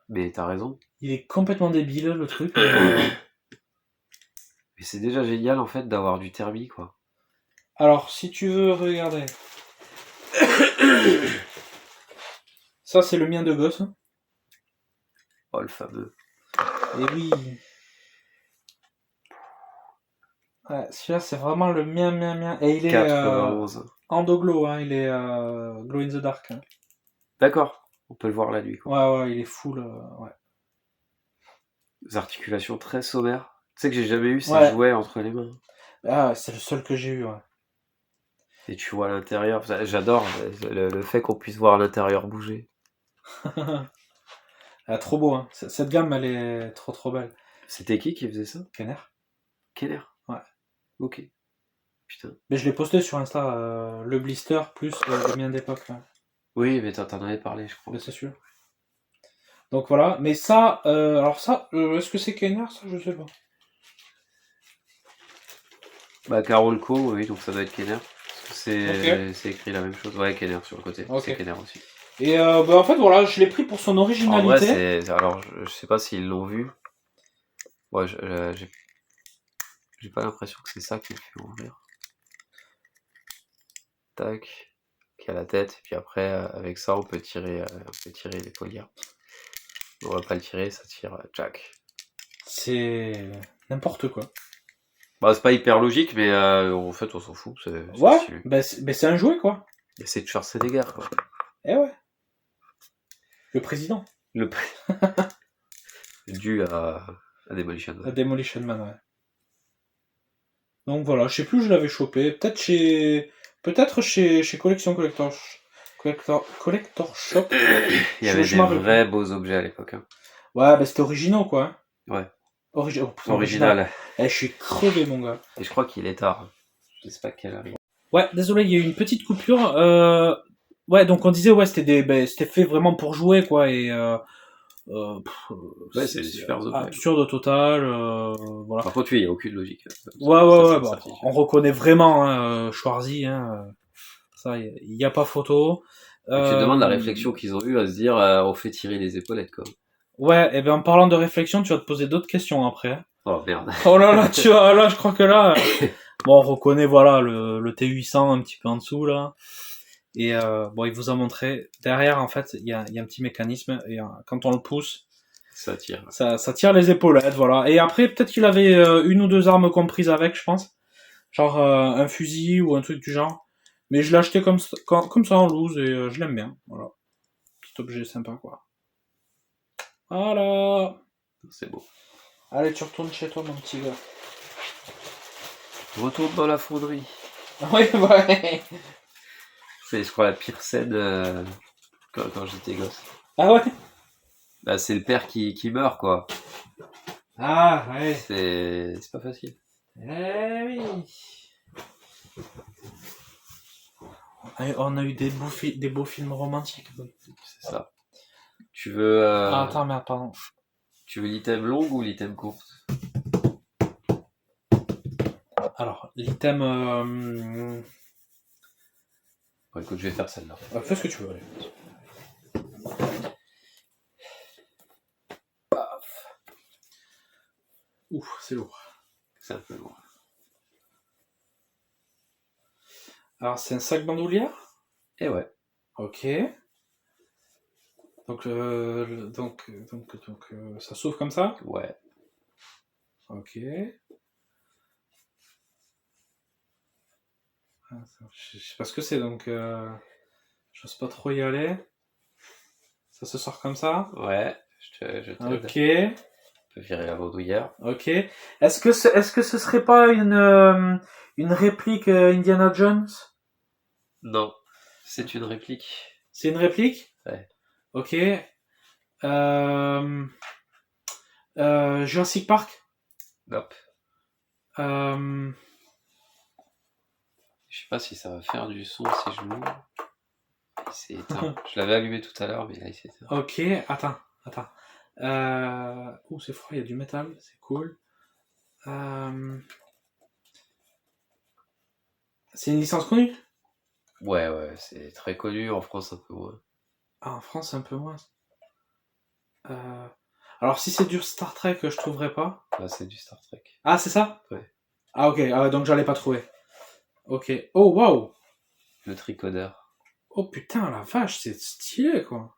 Mais t'as raison. Il est complètement débile, le truc. Mais c'est déjà génial, en fait, d'avoir du thermi, quoi. Alors, si tu veux regarder... Ça, c'est le mien de gosse. Oh, le fameux. Et oui. Ouais, celui-là, c'est vraiment le mien. Et il est 91. endoglow, hein. Il est glow in the dark. Hein. D'accord. On peut le voir la nuit, quoi. Ouais, il est full. Ouais. Des articulations très sommaires. Tu sais que j'ai jamais eu ces jouets entre les mains. Ah, c'est le seul que j'ai eu, ouais. Et tu vois l'intérieur. J'adore le fait qu'on puisse voir l'intérieur bouger. Trop beau, hein. Cette gamme, elle est trop belle. C'était qui faisait ça? Kenner. Kenner. Ouais. Ok. Putain. Mais je l'ai posté sur Insta, le blister plus le mien d'époque. Ouais. Oui, mais t'en avais parlé, je crois. Mais c'est sûr. Donc voilà. Mais ça, alors ça, est-ce que c'est Kenner, ça? Je sais pas. Bah, Carol Co, oui, donc ça doit être Kenner. C'est écrit la même chose. Ouais, Kenner sur le côté. Okay. C'est Kenner aussi. Et en fait, voilà, je l'ai pris pour son originalité. En vrai, alors, je sais pas s'ils l'ont vu. Ouais, j'ai pas l'impression que c'est ça qui le fait ouvrir. Tac. Qui a la tête. Et puis après, avec ça, on peut tirer les poignards. On va pas le tirer, ça tire Jack. C'est n'importe quoi. Bah, c'est pas hyper logique, mais en fait, on s'en fout. Ouais, bah c'est un jouet, quoi. C'est de Schwarzenegger, quoi. Eh ouais. Le président. Dû à Demolition Man. À Demolition Man, ouais. Donc voilà, je sais plus où je l'avais chopé. Peut-être chez Collection Collector Shop. Il y avait des vrais beaux objets à l'époque. Hein. Ouais, bah c'était originaux, quoi. Ouais. Original. Eh, je suis crevé, mon gars. Et je crois qu'il est tard. Je sais pas quelle heure. Ouais, désolé, il y a eu une petite coupure. Ouais, donc on disait, ouais, c'était fait vraiment pour jouer, quoi, et ouais, c'est super absurde total, voilà. Par contre, il n'y a aucune logique. Ouais, bah, on reconnaît vraiment, Schwarzy, ça, il n'y a pas photo. Tu te demandes la réflexion qu'ils ont eu à se dire, on fait tirer les épaulettes, quoi. Ouais, et ben en parlant de réflexion, tu vas te poser d'autres questions après. Oh merde. Oh là là, tu vois, là, je crois que là, bon, on reconnaît, voilà, le T800 un petit peu en dessous, là. Et bon, il vous a montré. Derrière, en fait, il y a un petit mécanisme, et quand on le pousse, ça tire. Ça tire les épaulettes, voilà. Et après, peut-être qu'il avait une ou deux armes comprises avec, je pense. Genre un fusil ou un truc du genre. Mais je l'ai acheté comme ça en loose et je l'aime bien. Voilà. Petit objet sympa, quoi. Voilà. C'est beau. Allez, tu retournes chez toi, mon petit gars. Retourne dans la fonderie. Oui, ouais. C'est, je crois, la pire scène quand j'étais gosse. Ah ouais? Bah, c'est le père qui meurt, quoi. Ah ouais. C'est pas facile. Eh oui. On a eu des beaux films romantiques. C'est ça. Tu veux... Ah, attends, merde, pardon. Tu veux l'item long ou l'item court? Alors, l'item... Bon, écoute, je vais faire celle-là. Fais ce que tu veux, allez. Ouf, c'est lourd. C'est un peu lourd. Alors, c'est un sac bandoulière? Eh ouais. Ok. Donc, ça s'ouvre comme ça? Ouais. Ok. Je sais pas ce que c'est, donc j'ose pas trop y aller. Ça se sort comme ça? Ouais. Je ok. Je peux virer la bandoulière. Ok. Est-ce que ce serait pas une réplique Indiana Jones? Non. C'est une réplique. C'est une réplique? Ouais. Ok. Jurassic Park? Hop. Euh... Je sais pas si ça va faire du son si je l'ouvre. C'est éteint. Je l'avais allumé tout à l'heure, mais là il s'est éteint. Ok, attends. Oh, c'est froid, il y a du métal, c'est cool. C'est une licence connue? Ouais, c'est très connu, en France un peu moins. Ah, en France un peu moins. Alors si c'est du Star Trek, je trouverais pas. Là c'est du Star Trek. Ah, c'est ça? Ouais. Ah ok, donc j'allais pas trouver. Ok. Oh waouh! Le tricodeur. Oh putain, la vache, c'est stylé quoi.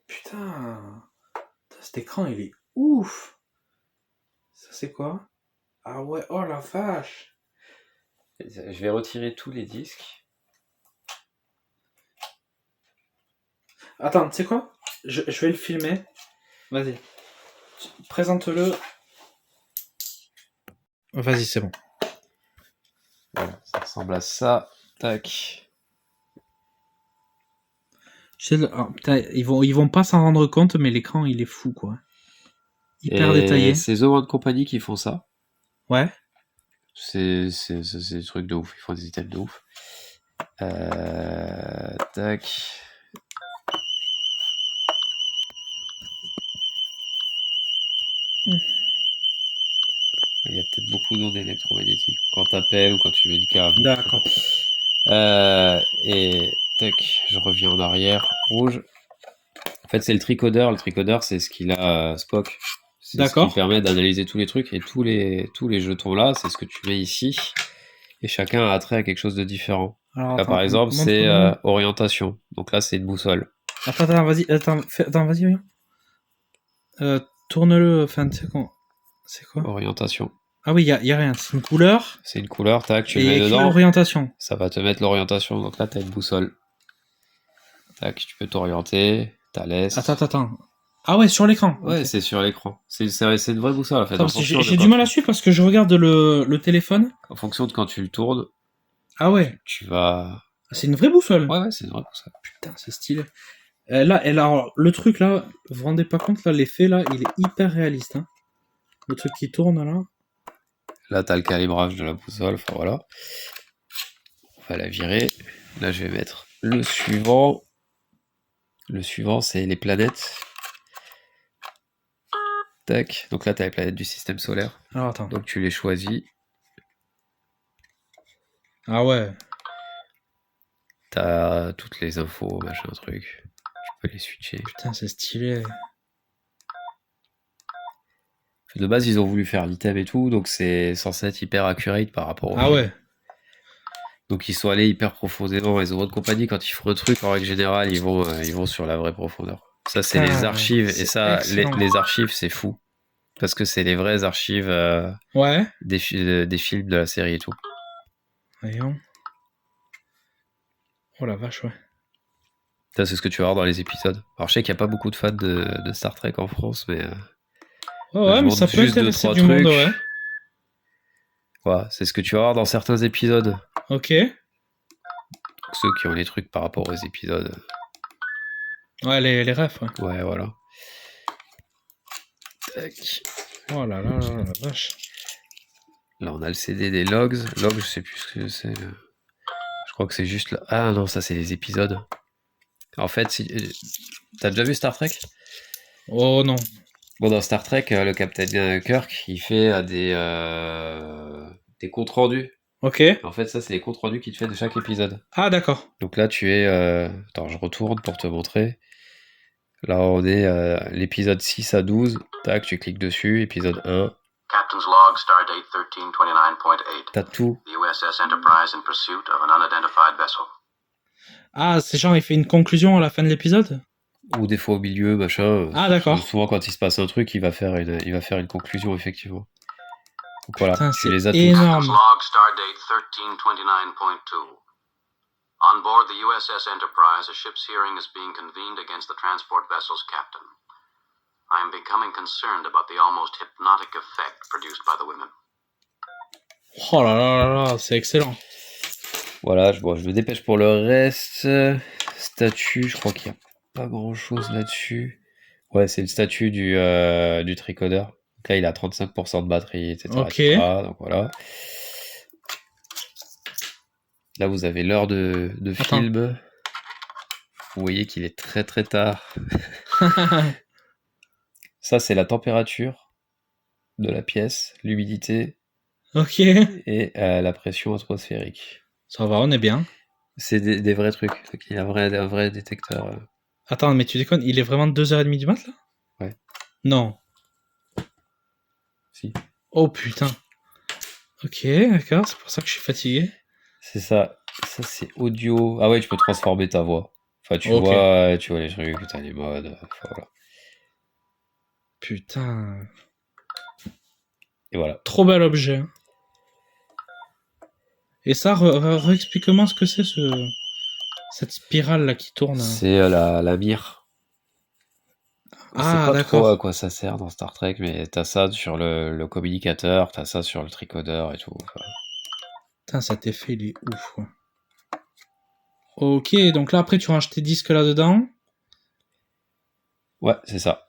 Putain. Cet écran il est ouf. Ça c'est quoi? Ah ouais, oh la vache. Je vais retirer tous les disques. Attends, tu sais quoi? Je vais le filmer. Vas-y. Présente-le. Vas-y, c'est bon. Voilà, ça ressemble à ça. Tac. Putain, ils vont pas s'en rendre compte, mais l'écran il est fou quoi. Hyper détaillé. C'est The One Company qui font ça. Ouais. C'est des trucs de ouf. Ils font des items de ouf. Tac. Il y a peut-être beaucoup d'ondes électromagnétiques quand t'appelles ou quand tu mets le câble. D'accord. Et tac, je reviens en arrière. Rouge. En fait, c'est le tricodeur. Le tricodeur, c'est ce qu'il a Spock. C'est ce qui permet d'analyser tous les trucs et tous les jetons là, c'est ce que tu mets ici. Et chacun a attrait à quelque chose de différent. Alors, là, attends, par exemple, c'est orientation. Donc là, c'est une boussole. Attends, vas-y, vas-y, tourne-le, enfin, tu sais quoi. C'est quoi? Orientation. Ah oui, y a rien, c'est une couleur. C'est une couleur, tac, tu le mets dedans. Orientation. Ça va te mettre l'orientation, donc là, t'as une boussole. Tac, tu peux t'orienter, t'as l'est. Attends. Ah ouais, sur l'écran. Ouais, okay. C'est sur l'écran. C'est une vraie boussole, en fait. J'ai du mal à suivre parce que je regarde le téléphone. En fonction de quand tu le tournes. Ah ouais. Tu vas... C'est une vraie boussole. Ouais, c'est une vraie boussole. Putain, c'est stylé. Là, alors, le truc là, vous vous rendez pas compte, là, l'effet là, il est hyper réaliste. Hein. Le truc qui tourne là. Là, t'as le calibrage de la boussole. Enfin, voilà. On va la virer. Là, je vais mettre le suivant. Le suivant, c'est les planètes. Tac. Donc là, t'as les planètes du système solaire. Alors, attends. Donc, tu les choisis. Ah ouais. T'as toutes les infos, machin, truc. Tu peux les switcher. Putain, c'est stylé. De base, ils ont voulu faire l'item et tout, donc c'est censé être hyper accurate par rapport au Ah film. ouais. Donc ils sont allés hyper profondément. Les autres compagnies, quand ils font un truc, en règle générale, ils vont sur la vraie profondeur. Ça, c'est les archives. Et ça, les archives, c'est fou. Parce que c'est les vraies archives ouais. des films de la série et tout. Voyons. Oh la vache, ouais. Ça, c'est ce que tu vas voir dans les épisodes. Alors, je sais qu'il n'y a pas beaucoup de fans de Star Trek en France, mais... ouais, mais ça peut intéresser du monde, ouais. Voilà, c'est ce que tu vas voir dans certains épisodes. Ok. Donc, ceux qui ont les trucs par rapport aux épisodes. Ouais, les refs, ouais. Ouais, voilà. Tac. Oh là là là la vache. Là, on a le CD des logs. Logs, je sais plus ce que c'est. Je crois que c'est juste là. Ah non, ça, c'est les épisodes. En fait, t'as déjà vu Star Trek? Oh non. Bon, dans Star Trek, le Captain Kirk, il fait des comptes rendus. Ok. En fait, ça, c'est les comptes rendus qu'il te fait de chaque épisode. Ah, d'accord. Donc là, tu es... Attends, je retourne pour te montrer. Là, on est l'épisode 6 à 12. Tac, tu cliques dessus. Épisode 1. Captain's log, stardate 1329.8. T'as tout. The USS Enterprise in pursuit of an unidentified vessel. Ah, c'est genre, il fait une conclusion à la fin de l'épisode? Ou des fois au milieu, machin. Ah, d'accord. Souvent, quand il se passe un truc, il va faire une conclusion, effectivement. Donc voilà, putain, tu les as énorme. Captain's log, stardate 1329.2. On board the USS Enterprise, a ship's hearing is being convened against the transport vessel's captain. I am becoming concerned about the almost hypnotic effect produced by the women. Oh là là là là, c'est excellent. Voilà, je me dépêche pour le reste. Statut, je crois qu'il n'y a pas grand chose là-dessus. Ouais, c'est le statut du tricoder. Donc là, il a 35% de batterie, etc. Ok. etc. Donc voilà. Là, vous avez l'heure de film. Vous voyez qu'il est très très tard. Ça, c'est la température de la pièce, l'humidité. Ok. Et la pression atmosphérique. Ça va, on est bien. C'est des vrais trucs. Donc, il y a un vrai détecteur. Attends, mais tu déconnes, il est vraiment 2h30 du mat, là? Ouais. Non. Si. Oh putain. Ok, d'accord, c'est pour ça que je suis fatigué. C'est ça. Ça, c'est audio. Ah ouais, tu peux transformer ta voix. Enfin, tu vois les trucs, t'as les modes. Enfin, voilà. Putain. Et voilà. Trop bel objet. Et ça, réexplique-moi ce que c'est, cette spirale là qui tourne. C'est la mire. Ah, c'est pas d'accord. trop à quoi ça sert dans Star Trek, mais t'as ça sur le communicateur, t'as ça sur le tricodeur et tout. Enfin... Putain, cet effet, il est ouf. Ouais. Ok, donc là, après, tu ranges tes disques là-dedans. Ouais, c'est ça.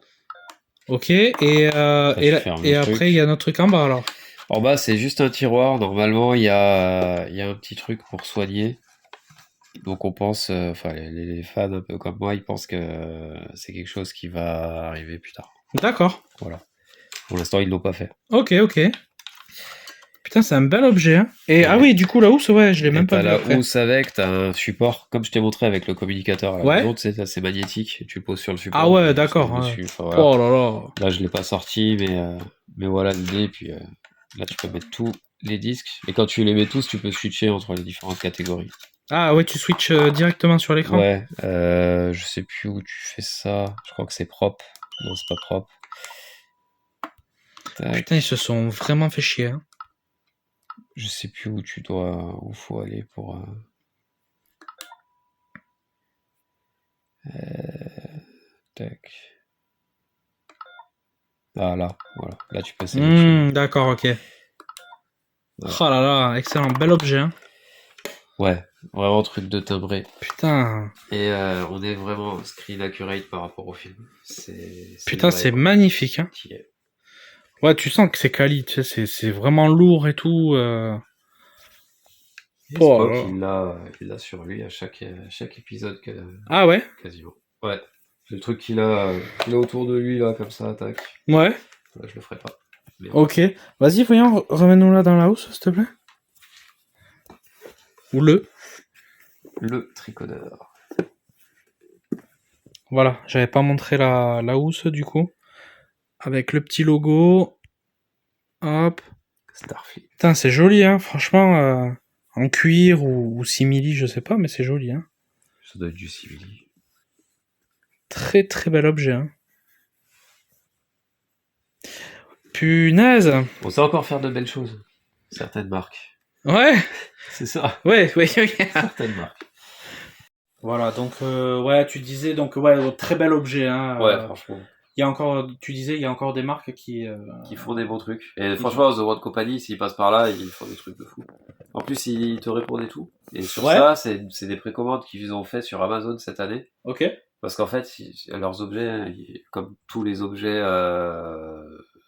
Ok, et après, il y a notre truc en bas, alors. En bas, c'est juste un tiroir. Normalement, il y a un petit truc pour soigner. Donc on pense, enfin les fans un peu comme moi, ils pensent que c'est quelque chose qui va arriver plus tard. D'accord. Voilà. Pour l'instant, ils l'ont pas fait. Ok. Putain, c'est un bel objet. Hein. Et ah oui, du coup, la housse, ouais, je l'ai même pas vu. T'as la housse avec, t'as un support, comme je t'ai montré avec le communicateur. Là. Ouais. C'est magique, tu le poses sur le support. Ah ouais, d'accord. Ouais. Enfin, voilà. Oh là là. Là, je l'ai pas sorti, mais voilà l'idée. Puis là, tu peux mettre tous les disques. Et quand tu les mets tous, tu peux switcher entre les différentes catégories. Ah ouais, tu switches directement sur l'écran. Ouais, je sais plus où tu fais ça. Je crois que c'est propre. Non, c'est pas propre. Tac. Putain, ils se sont vraiment fait chier. Hein. Je sais plus où faut aller pour. Tac. Ah là, voilà. Là, tu peux sélectionner. D'accord, ok. Ouais. Oh là là, excellent, bel objet. Hein. Ouais, vraiment truc de timbré. Putain. Et on est vraiment screen accurate par rapport au film. Putain, c'est magnifique. Hein. Ouais, tu sens que c'est quali, tu sais, c'est vraiment lourd et tout. Spock, il l'a sur lui à chaque épisode Ah ouais? quasiment. Ouais. C'est le truc qu'il a autour de lui, là, comme ça, tac. Ouais. Là, je le ferai pas. Merde. Ok. Vas-y, voyons, remets-nous là dans la housse, s'il te plaît. Ou le tricodeur. Voilà, j'avais pas montré la housse, du coup. Avec le petit logo. Hop. Starfleet. Putain, c'est joli, hein, franchement. En cuir ou simili, je sais pas, mais c'est joli, hein. Ça doit être du simili. Très très bel objet, hein. Punaise. On sait encore faire de belles choses. Certaines marques. Ouais. C'est ça. Ouais. Certaines marques. Voilà, donc ouais, tu disais donc ouais, très bel objet, hein. Ouais, franchement. Il y a encore, tu disais, il y a encore des marques qui font des bons trucs. Et franchement, The World Company, s'ils passent par là, ils font des trucs de fou. En plus, ils te répondent et tout. Et sur ça, c'est des précommandes qu'ils ont fait sur Amazon cette année. Ok. Parce qu'en fait, leurs objets, comme tous les objets,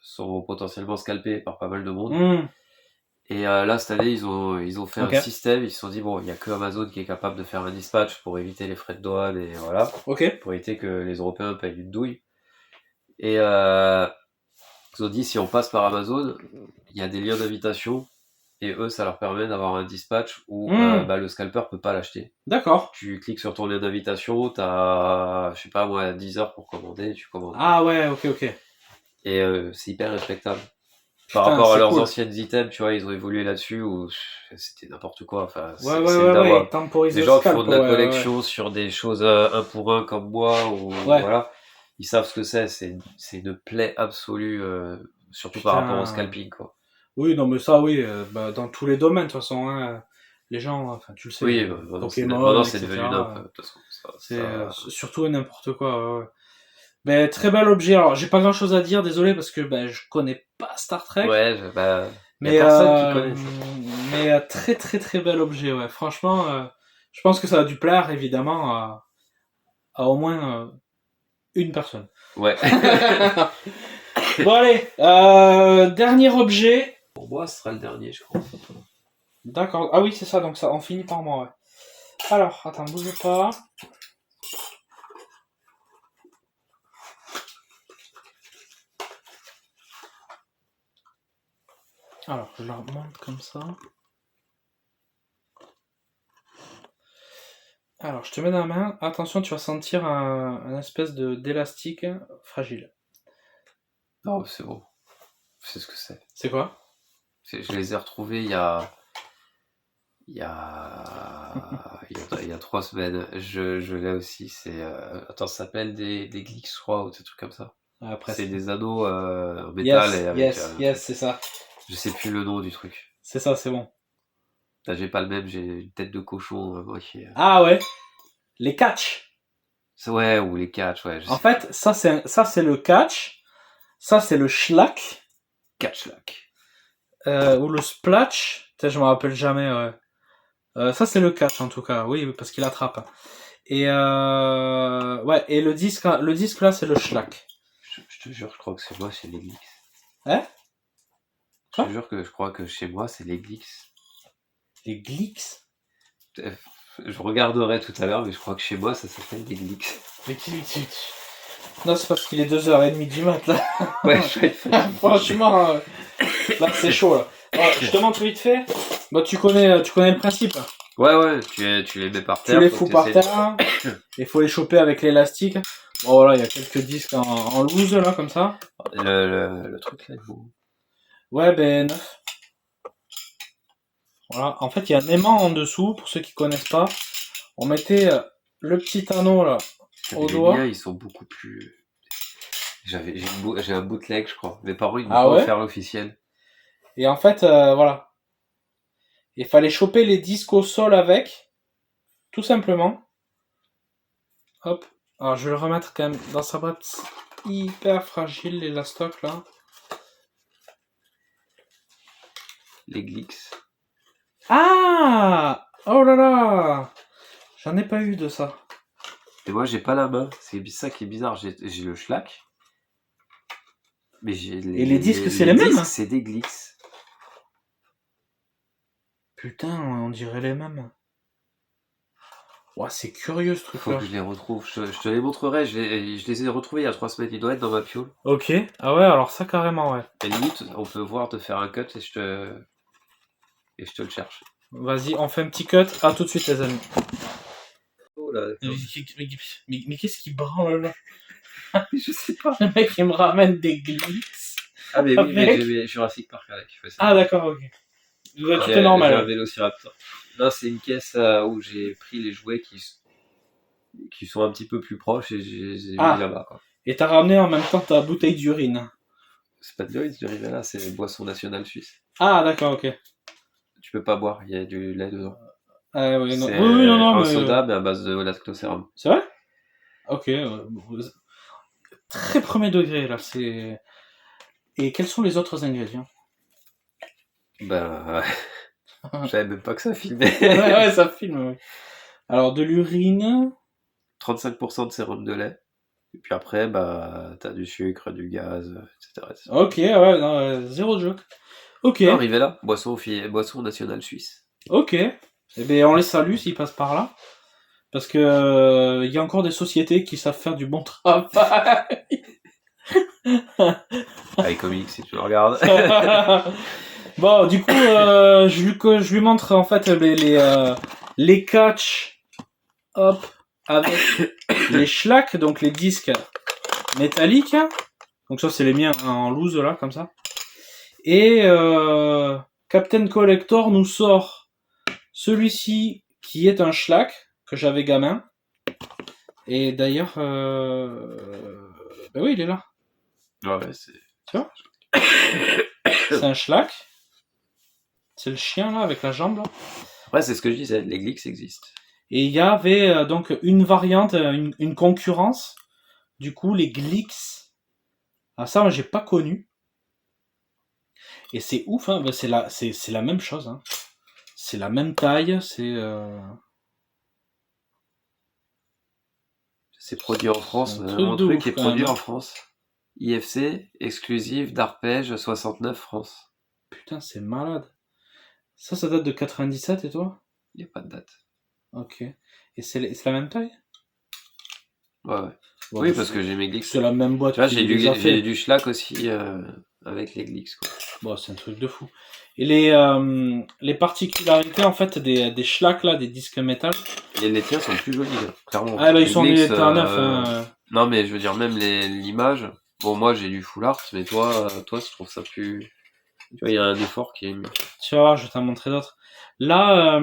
sont potentiellement scalpés par pas mal de monde. Et là, cette année, ils ont fait un système. Ils se sont dit, bon, il n'y a que Amazon qui est capable de faire un dispatch pour éviter les frais de douane et voilà. Pour éviter que les Européens payent une douille. Et ils ont dit, si on passe par Amazon, il y a des liens d'invitation. Et eux, ça leur permet d'avoir un dispatch où le scalper peut pas l'acheter. D'accord. Tu cliques sur ton lien d'invitation, t'as, je sais pas moi, 10 heures pour commander, tu commandes. Ah ouais, ok. Et c'est hyper respectable. Par rapport à leurs anciennes items, tu vois, ils ont évolué là-dessus où c'était n'importe quoi. Enfin, c'est temporiser des gens qui font de la collection sur des choses un pour un comme moi, ou voilà. Ils savent ce que c'est une plaie absolue, surtout par rapport au scalping, quoi. Oui, non, mais ça, oui, dans tous les domaines, de toute façon, hein, les gens, enfin, tu le sais. Oui, Pokémon, c'est devenu n'importe de toute façon. C'est surtout n'importe quoi, ouais. Ben, très bel objet. Alors, j'ai pas grand chose à dire, désolé, parce que je connais pas Star Trek. Ouais, mais personne qui connaît ça. Mais très très très bel objet, ouais. Franchement, je pense que ça a dû plaire, évidemment, à au moins une personne. Ouais. Bon, allez, dernier objet. Pour moi, ce sera le dernier, je crois. D'accord. Ah oui, c'est ça, donc ça, on finit par moi, ouais. Alors, attends, bouge pas. Alors, je la remonte comme ça. Alors, je te mets dans la main. Attention, tu vas sentir un espèce d'élastique fragile. Non, c'est bon. C'est ce que c'est. C'est quoi ? Je les ai retrouvés il y a 3 semaines. Je l'ai aussi. C'est attends, ça s'appelle des Glix, je crois, ou des trucs comme ça. C'est des anneaux en métal et avec. Yes, c'est ça. Je sais plus le nom du truc. C'est ça, c'est bon. Là, j'ai pas le même. J'ai une tête de cochon. Moi, Ah ouais. Les catch. Ouais, ou les catch. Ouais. En fait, ça c'est le catch. Ça c'est le schlack. Catch-lack. Ou le splatch. Je me rappelle jamais. Ouais. Ça c'est le catch en tout cas. Oui, parce qu'il attrape. Et ouais. Et le disque là c'est le schlack. Je te jure, je crois que c'est moi, c'est les Glix. Hein ? Je te jure que je crois que chez moi, c'est les Glix. Les Glix ? Je regarderai tout à l'heure, mais je crois que chez moi, ça s'appelle les Glix. Mais non, c'est parce qu'il est 2h30 du mat, là. Ouais, je suis franchement, là, c'est chaud, là. Alors, je te montre vite fait. Bah, tu connais le principe. Ouais, tu les mets par terre. Tu les fous par terre. Il faut les choper avec l'élastique. Bon, voilà, il y a quelques disques en loose, là, comme ça. Le truc, là, il faut... Ouais, 9. Voilà. En fait, il y a un aimant en dessous, pour ceux qui connaissent pas. On mettait le petit anneau, là, au doigt. Les miens, ils sont beaucoup plus... J'ai un bootleg, je crois. Mes parents, ils m'ont pas offert l'officiel. Et en fait, voilà. Il fallait choper les disques au sol avec. Tout simplement. Hop. Alors, je vais le remettre quand même dans sa boîte. Hyper fragile, l'élastoc, là. Les Glix. Ah! Oh là là! J'en ai pas eu de ça. Et moi, j'ai pas la main. C'est ça qui est bizarre. J'ai le schlack. Mais Et les disques, c'est les mêmes disques, c'est des Glix. Putain, on dirait les mêmes. Ouah, c'est curieux ce truc-là. Faut que je les retrouve. Je te les montrerai. Je les ai retrouvés il y a 3 semaines. Ils doivent être dans ma piole. Ok. Ah ouais, alors ça carrément, ouais. À la limite, on peut voir te faire un cut et je te le cherche. Vas-y, on fait un petit cut. À tout de suite, les amis. Oh là. Mais qu'est-ce qui branle là? Je sais pas. Le mec, il me ramène des Glix. Ah, mais oui, Avec- mais j'ai Jurassic Park là qui fait ça. Ah d'accord, ok. Tout est J'ai un normal. Vélociraptor. Non, c'est une caisse où j'ai pris les jouets qui sont un petit peu plus proches et je les ai mis là-bas. Quoi. Et t'as ramené en même temps ta bouteille d'urine. C'est pas de l'urine, je dirais là, c'est une boisson nationale suisse. Ah d'accord, ok. Tu peux pas boire, il y a du lait dedans. Oui, non. C'est Oui, non, un mais... soda, mais à base de lactosérum. C'est vrai? Ok. Très premier degré là, c'est... Et quels sont les autres ingrédients? Bah, je savais même pas que ça filmait. ouais, ça filme, ouais. Alors, de l'urine... 35% de sérum de lait. Et puis après, bah, t'as du sucre, du gaz, etc. etc. Ok, ouais, non, zéro joke. Ok. Non, arrivé là, boisson nationale suisse. Ok. Eh bien, on les salue s'ils passent par là. Parce que y a encore des sociétés qui savent faire du bon travail. iComics, si tu le regardes. Bon, du coup, je lui montre en fait les catchs, hop, avec les schlack, donc les disques métalliques. Donc ça, c'est les miens en loose là, comme ça. Et Captain Collector nous sort celui-ci qui est un schlack que j'avais gamin. Et d'ailleurs, ben oui, il est là. Ouais, c'est... Tu vois? C'est un schlack. C'est le chien là avec la jambe là. Ouais, c'est ce que je disais, les Glix existent. Et il y avait donc une variante, une concurrence. Du coup, les Glix. Ah ça, moi j'ai pas connu. Et c'est ouf, hein. Ben, c'est la même chose. Hein. C'est la même taille. C'est produit en France. C'est un Mon truc de truc ouf, est quand produit même. en France. IFC, exclusive d'Arpège 69 France. Putain, c'est malade. Ça date de 97 et toi? Il n'y a pas de date. Ok. Et c'est la même taille? Ouais. Ouais, Oui, parce que j'ai mes Glix. c'est la même boîte. Tu vois, qui j'ai les a fait. du Schlack aussi avec les Glix. Quoi. Bon, c'est un truc de fou. Et les particularités en fait des Schlack là, des disques métal. Et les tiens sont plus jolis, là, clairement. Ah bah ils Les sont Glix, des neufs. Hein. Non, mais je veux dire, même l'image. Bon, moi j'ai du full art, mais toi, je trouve ça plus. Tu vois, il y a un effort qui est mieux. Tu vas voir, je vais t'en montrer d'autres. Là,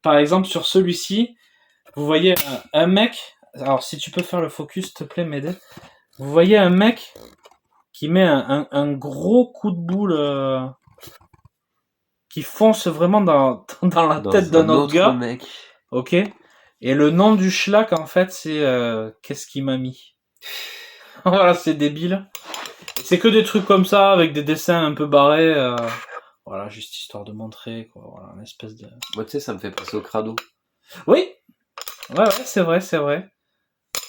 par exemple, sur celui-ci, vous voyez un mec. Alors, si tu peux faire le focus, s'il te plaît, m'aider. Vous voyez un mec qui met un gros coup de boule qui fonce vraiment dans la tête d'un autre gars. Mec. Ok. Et le nom du schlack, en fait, c'est qu'est-ce qu'il m'a mis. Voilà, c'est débile. C'est que des trucs comme ça, avec des dessins un peu barrés. Voilà, juste histoire de montrer, quoi. Voilà, une espèce de... Moi, tu sais, ça me fait penser au crado. Oui. Ouais, c'est vrai.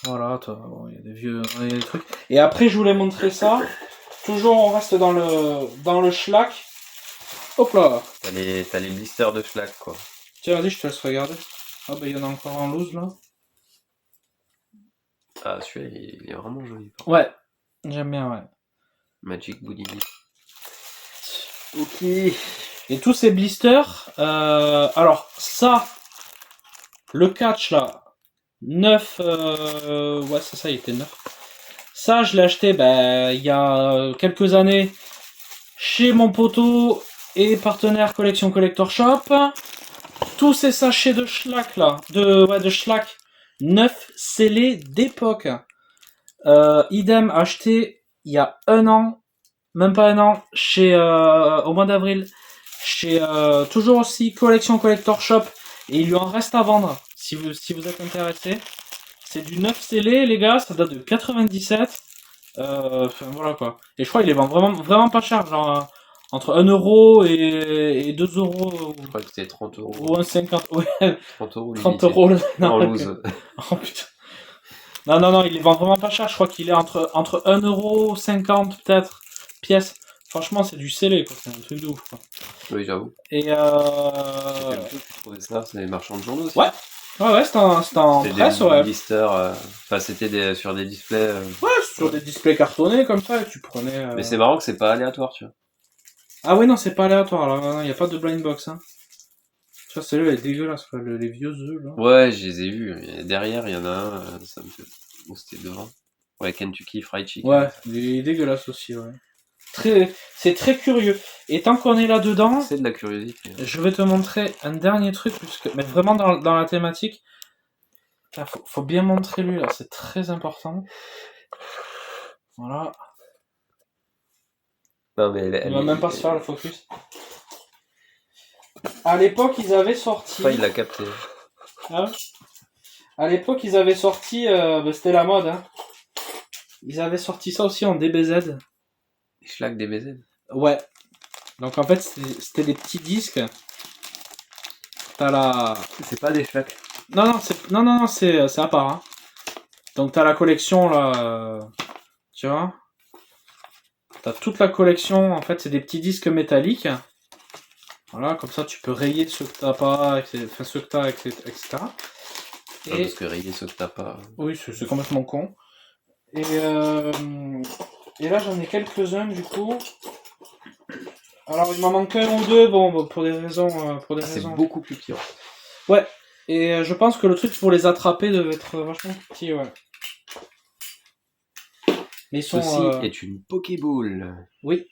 Voilà, toi, bon, il y a des vieux trucs. Et après, je voulais montrer ça. Toujours, on reste dans le schlack. Hop là. T'as les blisters de Schlack, quoi. Tiens, vas-y, je te laisse regarder. Ah bah, il y en a encore en loose, là. Ah, celui-là, il est vraiment joli. Ouais, j'aime bien, ouais. Magic Boudini. Ok. Et tous ces blisters, alors ça, le catch là, 9, ouais c'est ça, il était 9. Ça, je l'ai acheté il y a quelques années chez mon poteau et partenaire Collection Collector Shop. Tous ces sachets de Schlack là, de Schlack, 9 scellés d'époque. Idem acheté il y a un an. Même pas un an, au mois d'avril, chez toujours aussi Collection Collector Shop, et il lui en reste à vendre, si vous êtes intéressé. C'est du 9 scellé, les gars, ça date de 97, voilà quoi. Et je crois qu'il les vend vraiment pas cher, genre entre 1 euro et 2 euros. Je crois que c'était 30 euros. Ou 1,50, ouais. 30 euros. 30 euros. En loose. Oh putain. Non, il les vend vraiment pas cher. Je crois qu'il est entre 1,50€ peut-être pièce. Franchement, c'est du scellé, quoi. C'est un truc de ouf, quoi. Oui, j'avoue. Et J'ai fait le tu trouvais ça, c'est des marchands de journaux aussi. Ouais, c'était en presse, des blisters, enfin c'était sur des displays. Ouais, sur des displays cartonnés comme ça, et tu prenais. Mais c'est marrant que c'est pas aléatoire, tu vois. Ah ouais, non, c'est pas aléatoire, là. Il n'y a pas de blind box, hein. Tu vois, celui-là est dégueulasse, quoi. Les vieux œufs, là. Ouais, je les ai vus. Et derrière, il y en a un, ça me fait. Ou c'était devant. Ouais, Kentucky Fried Chicken. Ouais, il est dégueulasse aussi, ouais. C'est très curieux. Et tant qu'on est là-dedans, c'est de la curiosité. Je vais te montrer un dernier truc, mais vraiment dans la thématique. Là, faut bien montrer lui, là, c'est très important. Voilà. Non, mais il va même pas se faire le focus. À l'époque, ils avaient sorti. Enfin, il l'a capté. Ah ouais. À l'époque, ils avaient sorti. C'était la mode, hein. Ils avaient sorti ça aussi en DBZ. Schlag DBZ. Ouais. Donc en fait, c'était des petits disques. T'as la. C'est pas des Schlag. Non, c'est à part. Hein. Donc t'as la collection là. Tu vois. T'as toute la collection. En fait, c'est des petits disques métalliques. Voilà, comme ça tu peux rayer ceux que t'as pas, enfin ceux que t'as, etc. Et... parce que rayer ceux que t'as pas. Oui, c'est complètement con. Et là j'en ai quelques-uns du coup. Alors il m'en manque un ou deux, bon pour des raisons. C'est beaucoup plus petit. Ouais. Et je pense que le truc pour les attraper devait être vachement petit, ouais. Mais ils sont. Ceci est une Pokéball. Oui.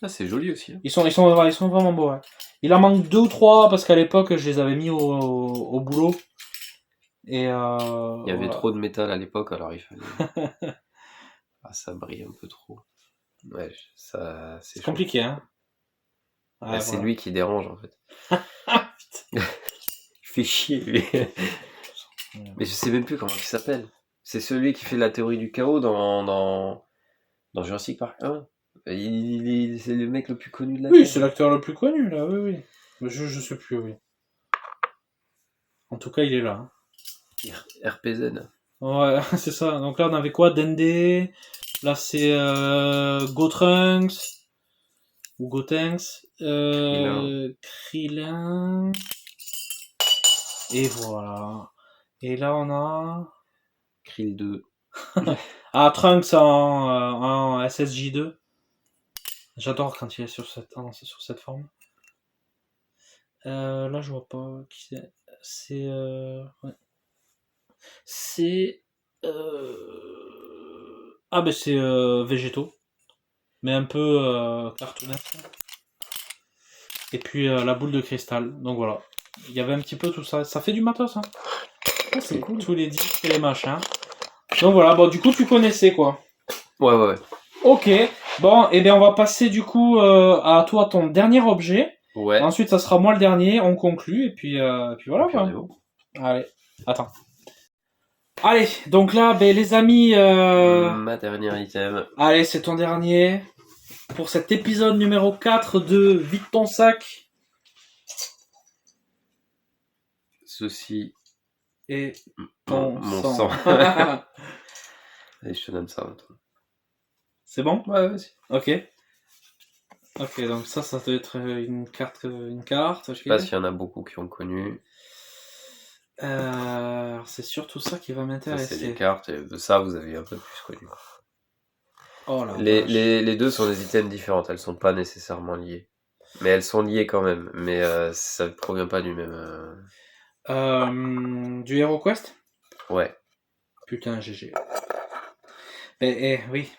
Ah, c'est joli aussi. Hein. Ils sont vraiment beaux. Ouais. Il en manque 2 ou 3 parce qu'à l'époque je les avais mis au boulot. Et il y avait trop de métal à l'époque, alors il fallait. Ça brille un peu trop. Ouais, ça c'est compliqué, hein. Ouais, c'est lui qui dérange en fait. Il fait chier lui. Mais je sais même plus comment il s'appelle. C'est celui qui fait la théorie du chaos dans Jurassic Park 1. C'est le mec le plus connu de la Terre. Oui, c'est l'acteur le plus connu là, oui. Mais je sais plus, oui. En tout cas, il est là. Hein. RPZ. Ouais, c'est ça. Donc là, on avait quoi? Dende. Là, c'est Gotrunks. Ou Gotenks. Krillin. Et voilà. Et là, on a... Krill 2. Ah, Trunks en SSJ2. J'adore quand il est sur cette forme. Là, je vois pas qui c'est. C'est... Ouais. C'est... Ah, ben c'est Végétaux. Mais un peu cartoonesque. Et puis la boule de cristal. Donc voilà. Il y avait un petit peu tout ça. Ça fait du matos, hein. Ah, c'est cool. Tous les disques et les machins. Donc voilà, bon, du coup, tu connaissais, quoi. Ouais. Ok. Bon, et bien on va passer du coup à toi ton dernier objet. Ouais. Ensuite, ça sera moi le dernier, on conclut, et puis voilà, quoi. Bon. Allez, attends. Allez, donc là, ben, les amis... Ma dernière item. Allez, c'est ton dernier. Pour cet épisode numéro 4 de Vide ton sac. Ceci et ton mon sang. Allez, je te donne ça. Toi. C'est bon? Ouais, vas-y. Ok, donc ça doit être une carte. Je sais pas s'il y en a beaucoup qui ont connu. C'est surtout ça qui va m'intéresser. C'est des cartes, et de ça vous avez un peu plus connu. Oh là. Les deux sont des items différentes, elles sont pas nécessairement liées. Mais elles sont liées quand même, mais ça ne provient pas du même... Du HeroQuest? Ouais. Putain, GG. Oui.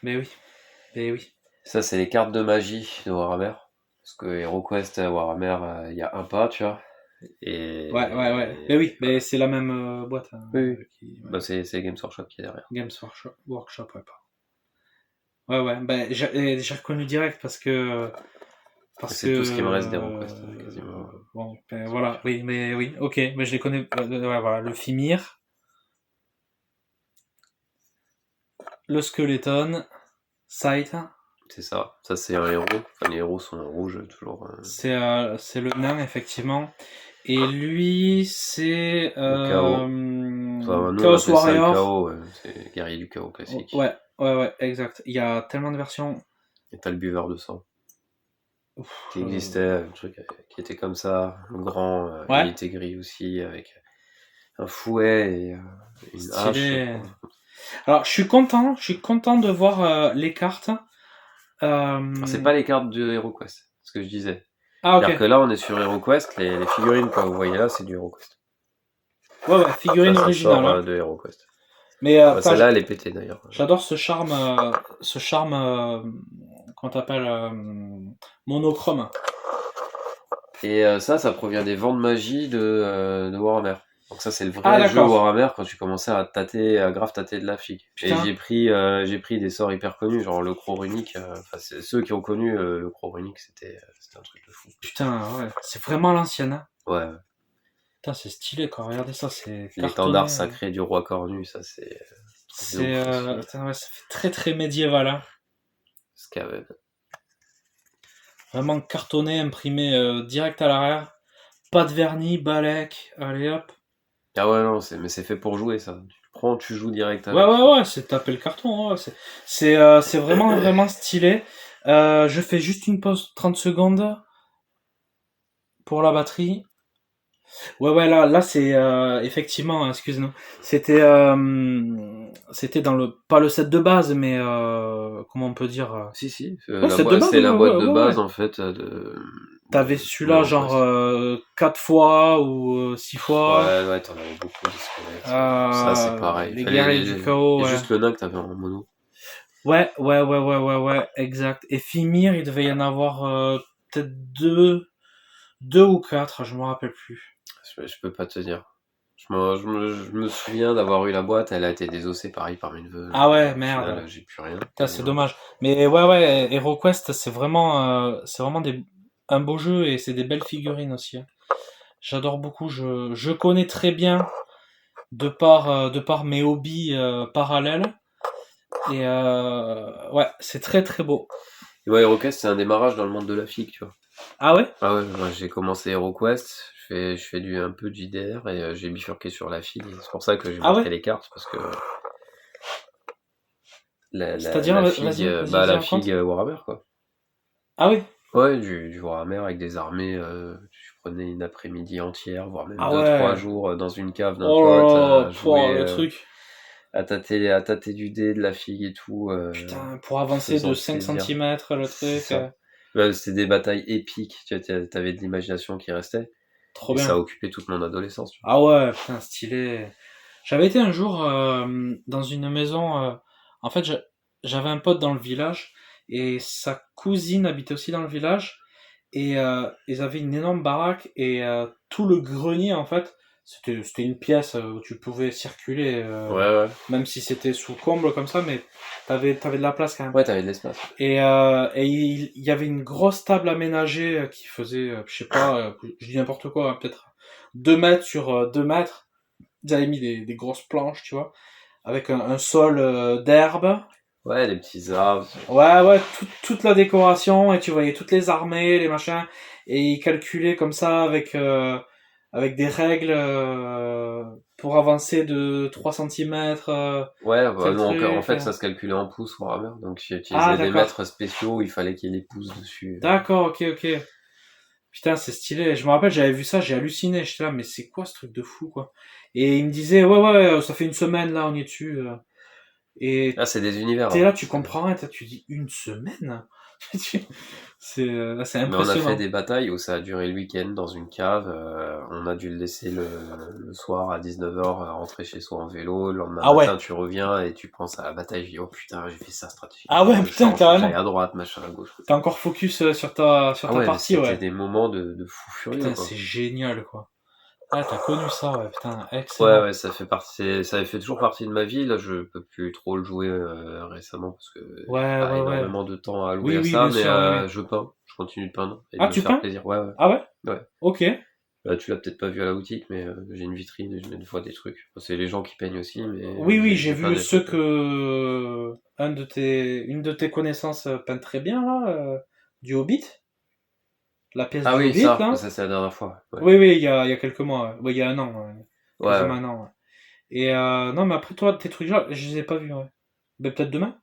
Ça, c'est les cartes de magie de Warhammer. Parce que HeroQuest, Warhammer, il y a un pas, tu vois. Et... Ouais. Mais oui, mais c'est la même boîte. Hein, oui. Ouais. Bah, c'est Games Workshop qui est derrière. Games Workshop, ouais, pas. Ouais. Bah, j'ai reconnu direct parce que... c'est tout ce qui me reste d'HeroQuest, quasiment. Bon, ben voilà, oui, ok, mais je les connais. Voilà, le Fimir, le Skeleton, Scythe. C'est ça c'est un héros. Enfin, les héros sont rouges toujours. C'est le nain, effectivement. Et lui, c'est Nous, Chaos Warrior. Chaos, c'est guerrier du chaos classique. Ouais, exact. Il y a tellement de versions. Et t'as le buveur de sang. Qui existait, un truc qui était comme ça, grand, il était gris aussi, avec un fouet et une hache. Alors, je suis content de voir les cartes. C'est pas les cartes de HeroQuest, ce que je disais. Ah, ok. C'est-à-dire que là, on est sur HeroQuest, les figurines que vous voyez là, c'est du HeroQuest. Ouais, figurine originale. Ça sort, de HeroQuest. Mais celle-là, elle est pétée d'ailleurs. J'adore ce charme, comment t'appelles, monochrome. Et ça provient des vents de magie de Warhammer. Donc ça, c'est le vrai jeu Warhammer quand tu commençais à grave tâter de la figue. Putain. Et j'ai pris des sorts hyper connus, genre le Croc Runique. Ceux qui ont connu le Croc Runique, c'était un truc de fou. Putain, ouais, c'est vraiment l'ancienne. Hein. Ouais. Putain, c'est stylé quoi. Regardez ça, c'est. L'étendard sacré du roi cornu, ça c'est. Putain, ouais, ça fait très très médiéval. Hein. Scaven. Vraiment cartonné, imprimé direct à l'arrière. Pas de vernis, balèque, allez hop. Ah ouais, non, mais c'est fait pour jouer ça. Tu le prends, tu joues direct avec. Ouais, c'est taper le carton. Ouais. C'est vraiment vraiment stylé. Je fais juste une pause 30 secondes pour la batterie. Ouais, là c'est effectivement, excuse-nous. C'était dans pas le set de base, mais comment on peut dire Si. c'est la boîte de base en fait. T'avais celui-là genre 4 fois ou 6 fois. Ouais, t'en avais beaucoup. Ça c'est pareil. Les guerriers du chaos. Il y a juste le nain que t'avais en mono. Ouais, exact. Et Fimir, il devait y en avoir peut-être 2 ou 4, je me rappelle plus. Je peux pas te dire. Je me souviens d'avoir eu la boîte, elle a été désossée pareil par une veuve. Ah ouais, merde. Final, j'ai plus rien. C'est dommage. Mais ouais, HeroQuest, c'est vraiment un beau jeu et c'est des belles figurines aussi. Hein. J'adore beaucoup. Je connais très bien de par mes hobbies parallèles. Et ouais, c'est très très beau. Et ouais, HeroQuest, c'est un démarrage dans le monde de la figue, tu vois. Ah ouais ? Ah ouais, moi j'ai commencé HeroQuest. Je fais un peu de JDR et j'ai bifurqué sur la figue. C'est pour ça que j'ai montré les cartes parce que la figue Warhammer quoi. Ah oui. Ouais, du Warhammer avec des armées. Je prenais une après-midi entière, voire même 2-3 jours dans une cave d'un pote à jouer, le truc. À tâter du dé, de la figue et tout. Putain, pour avancer de 5 cm le truc. C'était des batailles épiques. Tu vois, t'avais de l'imagination qui restait. Trop bien. Ça a occupé toute mon adolescence. Tu vois. Ah ouais, putain, stylé. J'avais été un jour dans une maison. En fait, j'avais un pote dans le village et sa cousine habitait aussi dans le village. Et ils avaient une énorme baraque et tout le grenier, en fait, c'était une pièce où tu pouvais circuler, même si c'était sous comble comme ça, mais t'avais de la place quand même. Ouais, t'avais de l'espace. Et il y avait une grosse table aménagée qui faisait, je sais pas, je dis n'importe quoi, hein, peut-être 2 mètres sur 2 mètres. Ils avaient mis des grosses planches, tu vois, avec un sol d'herbe. Ouais, des petits arbres. Ouais, toute la décoration, et tu voyais toutes les armées, les machins, et ils calculaient comme ça avec des règles pour avancer de 3 cm. Ouais, en fait, ça se calculait en pouces Warhammer, donc j'ai utilisé des mètres spéciaux où il fallait qu'il y ait des pouces dessus. D'accord, ok. Putain, c'est stylé. Je me rappelle, j'avais vu ça, j'ai halluciné. J'étais là, mais c'est quoi ce truc de fou, quoi. Et il me disait, ouais, ça fait une semaine, là, on y est dessus. Et c'est des univers. T'es là, tu comprends rien, tu dis une semaine. C'est impressionnant. Mais on a fait des batailles où ça a duré le week-end dans une cave. On a dû le laisser le soir à 19h rentrer chez soi en vélo. Le lendemain matin, tu reviens et tu penses à la bataille. Je dis, oh putain, j'ai fait ça stratégique. Ah ouais, putain, carrément. J'allais à droite, machin à gauche. T'es encore focus sur ta partie, C'était des moments de fou furieux. Putain, c'est génial, quoi. Ah, t'as connu ça, ouais, putain, excellent. Ouais, ça fait toujours partie de ma vie. Là, je peux plus trop le jouer récemment parce que pas énormément de temps à allouer à ça, mais je peins, je continue de peindre et de me faire plaisir. Ouais. Ah ouais. Ok. Tu l'as peut-être pas vu à la boutique, mais j'ai une vitrine et je mets des fois des trucs. C'est les gens qui peignent aussi, mais. Oui, j'ai vu ceux que une de tes connaissances peint très bien là, du Hobbit. La pièce Ah du oui, Hobbit, ça, là. ça c'est la dernière fois. Ouais. Oui, il y a quelques mois. Oui, il y a un an. Ouais. Un an. Ouais. Et non, mais après toi, tes trucs genre, je les ai pas vus. Ouais. Ben, peut-être demain.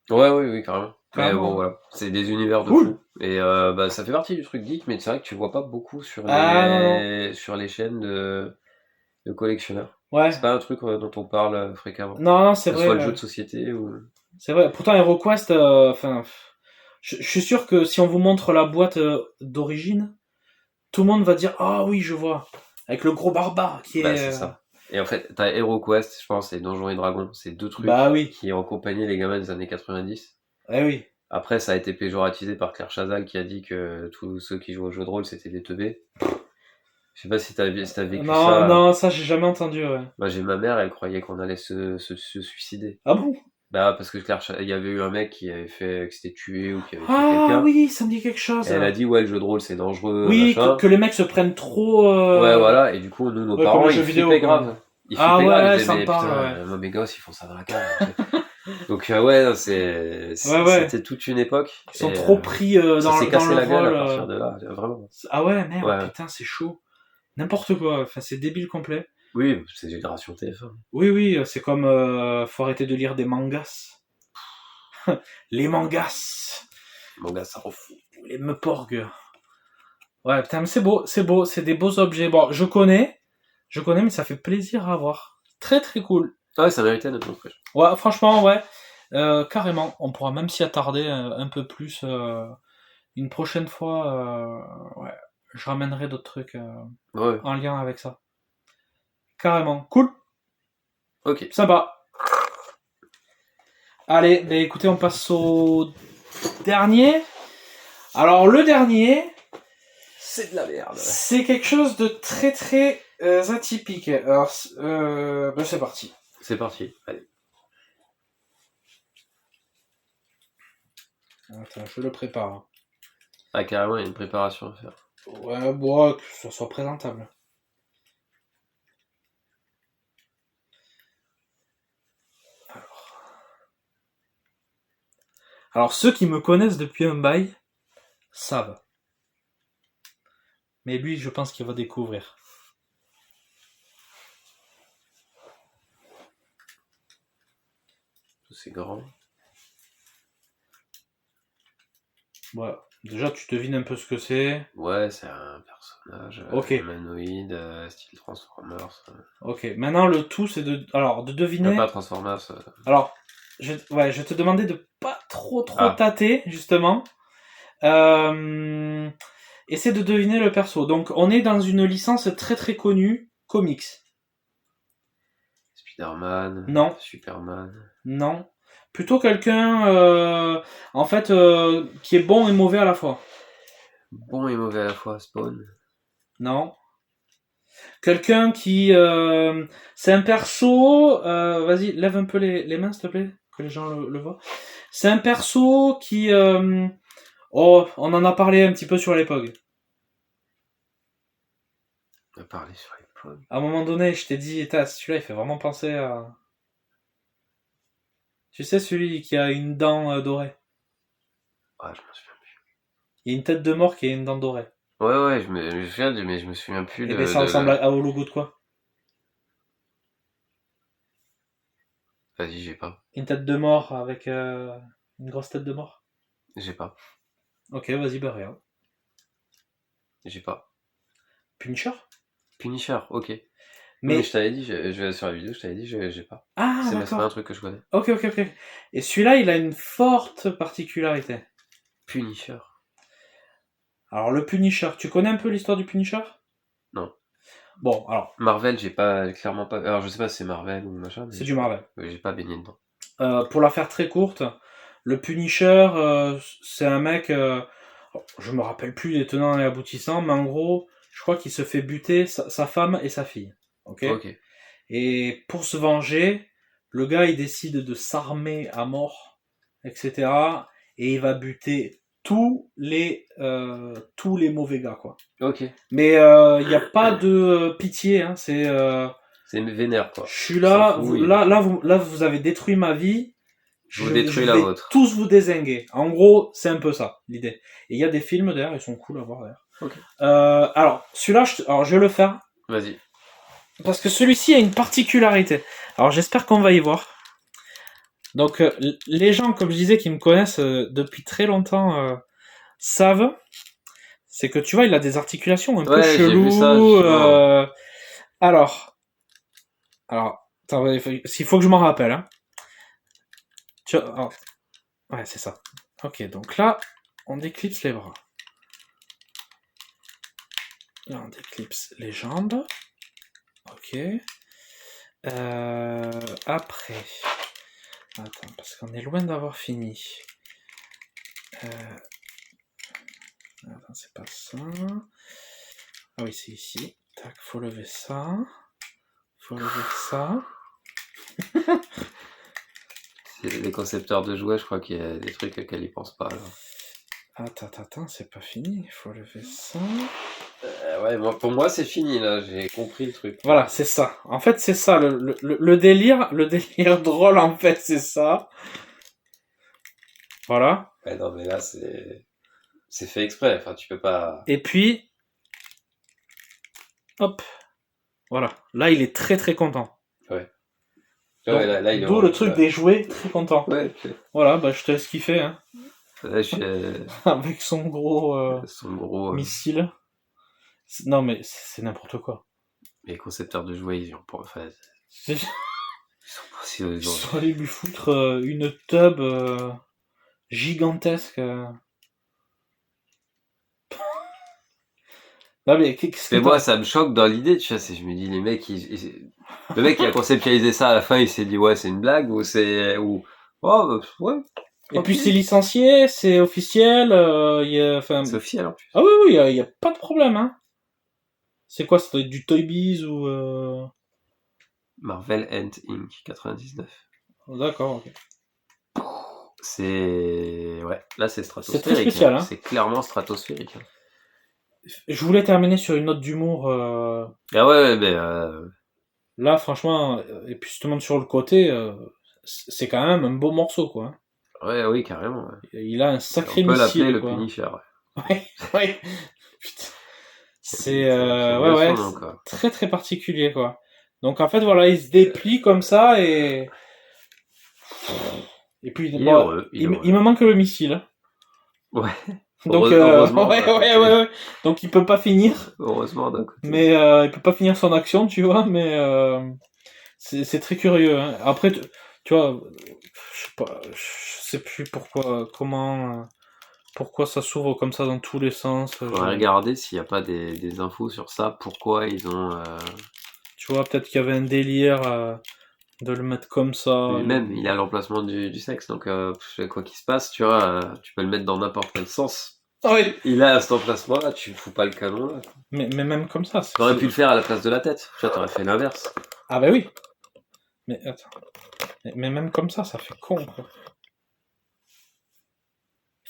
Ouais, oui, carrément. Mais Carrément. bon, voilà. C'est des univers de Cool. fou. Et ça fait partie du truc geek, mais c'est vrai que tu vois pas beaucoup sur sur les chaînes de collectionneurs. Ouais. C'est pas un truc dont on parle fréquemment. Non, c'est vrai. Que ce soit le jeu de société ou... C'est vrai. Pourtant, HeroQuest, je suis sûr que si on vous montre la boîte d'origine, tout le monde va dire ah oui, je vois. Avec le gros barbare qui est. c'est ça. Et en fait, t'as HeroQuest, je pense, et Donjons et Dragons. C'est deux trucs qui ont accompagné les gamins des années 90. Eh oui. Après, ça a été péjoratisé par Claire Chazal qui a dit que tous ceux qui jouent au jeu de rôle, c'était des teubés. Je sais pas si t'as vécu ça. Non, ça j'ai jamais entendu. Ouais. Moi, j'ai ma mère, elle croyait qu'on allait se suicider. Ah bon? Parce que il y avait eu un mec qui s'était tué ou qui avait tué quelqu'un. Ah oui, ça me dit quelque chose. Et elle a dit le jeu de rôle c'est dangereux. Oui, que les mecs se prennent trop. Ouais, voilà. Et du coup, nous, nos parents, ils flippaient grave. Ils flippaient grave. Ça me parle. Moi, mes gosses, ils font ça dans la cave. Donc c'était toute une époque. Ils sont trop pris dans ça s'est cassé la gueule rôle, à partir de là, vraiment. Ah ouais, merde, putain, c'est chaud. N'importe quoi, enfin c'est débile complet. Oui, c'est génération TF1. Oui, c'est comme faut arrêter de lire des mangas. Les mangas. Les mangas, ça rend fou. Les meuporgs. Ouais, putain, mais c'est beau, c'est des beaux objets. Bon, je connais, mais ça fait plaisir à voir. Très très cool. Ouais, ça méritait d'être montré. Ouais, franchement, ouais. Carrément, on pourra même s'y attarder un peu plus une prochaine fois. Ouais, je ramènerai d'autres trucs en lien avec ça. Carrément, cool. Ok. Sympa. Allez, bah écoutez, on passe au dernier. Alors le dernier, c'est de la merde. C'est quelque chose de très très atypique. Alors, c'est parti. C'est parti, allez. Attends, je le prépare. Ah, carrément, il y a une préparation à faire. Ouais, bon, que ça soit présentable. Alors, ceux qui me connaissent depuis un bail savent. Mais lui, je pense qu'il va découvrir. C'est grand. Voilà. Déjà, tu devines un peu ce que c'est. Ouais, c'est un personnage humanoïde, style Transformers. Ok, maintenant le tout, c'est de deviner. Pas Transformers. Alors, je vais te demander de pas trop tâter, justement. Essaie de deviner le perso. Donc, on est dans une licence très très connue, comics. Spider-Man. Non. Superman. Non. Plutôt quelqu'un, qui est bon et mauvais à la fois. Bon et mauvais à la fois, Spawn. Non. Quelqu'un qui... c'est un perso... vas-y, lève un peu les mains, s'il te plaît, que les gens le voient. C'est un perso qui... on en a parlé un petit peu sur l'époque. On a parlé sur l'époque. À un moment donné, je t'ai dit, celui-là, il fait vraiment penser à... Tu sais, celui qui a une dent dorée. Ouais, je me souviens plus. Il y a une tête de mort qui a une dent dorée. Ouais, je me souviens, mais je me souviens plus de... Et ça ressemble au logo de quoi? Vas-y, j'ai pas. Une tête de mort avec une grosse tête de mort? J'ai pas. Ok, vas-y, rien. J'ai pas. Punisher, ok. Mais je t'avais dit, je vais sur la vidéo, je t'avais dit, j'ai pas. Ah, c'est pas un truc que je connais. Ok. Et celui-là, il a une forte particularité. Punisher. Alors, le Punisher, tu connais un peu l'histoire du Punisher? Non. Bon, alors. Marvel, j'ai clairement pas. Alors, je sais pas si c'est Marvel ou machin. C'est du Marvel. J'ai pas baigné dedans. Pour la faire très courte, le Punisher, c'est un mec. Je me rappelle plus les tenants et aboutissants, mais en gros, je crois qu'il se fait buter sa femme et sa fille. Ok. Et pour se venger, le gars il décide de s'armer à mort, etc. Et il va buter tous les mauvais gars, quoi. Ok. Mais il n'y a pas de pitié, hein. C'est vénère, quoi. Je suis là, vous avez détruit ma vie. Je détruis la vôtre. Tous vous dézinguer. En gros, c'est un peu ça l'idée. Et il y a des films d'ailleurs, ils sont cool à voir d'ailleurs. Ok. Alors, celui-là, je vais le faire. Vas-y. Parce que celui-ci a une particularité. Alors, j'espère qu'on va y voir. Donc, les gens, comme je disais, qui me connaissent depuis très longtemps, savent, c'est que tu vois, il a des articulations un peu j'ai vu ça, cheloues. justement. Alors, attends, il faut que je m'en rappelle. Hein. Ouais, c'est ça. Ok, donc là, on déclipse les bras. Là, on déclipse les jambes. Ok. Après. Attends, parce qu'on est loin d'avoir fini. Attends, c'est pas ça. Ah oui, c'est ici. Tac, faut lever ça. Faut lever ça. Les concepteurs de jouets, je crois qu'il y a des trucs auxquels ils pensent pas. Là. Attends, c'est pas fini. Faut lever ça. Ouais, pour moi, c'est fini, là. J'ai compris le truc. Voilà, c'est ça. En fait, c'est ça. Le délire drôle, en fait, c'est ça. Voilà. Ouais, non, mais là, c'est fait exprès. Enfin, tu peux pas... Et puis... Hop. Voilà. Là, il est très, très content. Ouais. Donc, ouais, là, il est d'où le truc des jouets, très content. Ouais. Voilà, bah, je te laisse kiffer, hein. Là, Avec son gros, missile. Non, mais c'est n'importe quoi. Les concepteurs de jouets, ils ont pas... Enfin, Ils ils sont allés lui foutre une tub gigantesque. Non, mais moi, ça me choque dans l'idée, tu vois. Je me dis, les mecs, le mec qui a conceptualisé ça à la fin, il s'est dit, ouais, c'est une blague, ou c'est... Oh, ouais. Et puis c'est licencié, c'est officiel. C'est officiel en plus. Ah oui, y a pas de problème, hein. C'est quoi, ça doit être du Toy Biz ou... Marvel Ant Inc. 99. D'accord, ok. C'est... Ouais, là c'est stratosphérique. C'est très spécial, hein. C'est clairement stratosphérique. Je voulais terminer sur une note d'humour. Ah ouais, mais... Là, franchement, et puis justement sur le côté, c'est quand même un beau morceau, quoi. Ouais, oui, carrément. Ouais. Il a un sacré missile. On peut l'appeler quoi. le Punisher. Ouais. Putain. C'est ouais, très très particulier, quoi. Donc en fait, voilà, il se déplie comme ça et puis il me manque le missile. Ouais. Donc ouais. Donc il peut pas finir. Heureusement d'un côté. Mais il peut pas finir son action, tu vois. Mais c'est très curieux. Hein. Après, tu vois, je sais plus pourquoi ça s'ouvre comme ça dans tous les sens. Faudrait regarder s'il n'y a pas des infos sur ça. Pourquoi ils ont. Tu vois, peut-être qu'il y avait un délire de le mettre comme ça. Mais même, il a l'emplacement du sexe, donc quoi qu'il se passe, tu vois, tu peux le mettre dans n'importe quel sens. Oui. Il a cet emplacement-là, tu fous pas le canon là. Mais même comme ça. T'aurais pu le faire à la place de la tête. Tu vois, t'aurais fait l'inverse. Ah bah oui. Mais attends. Mais même comme ça fait con, quoi.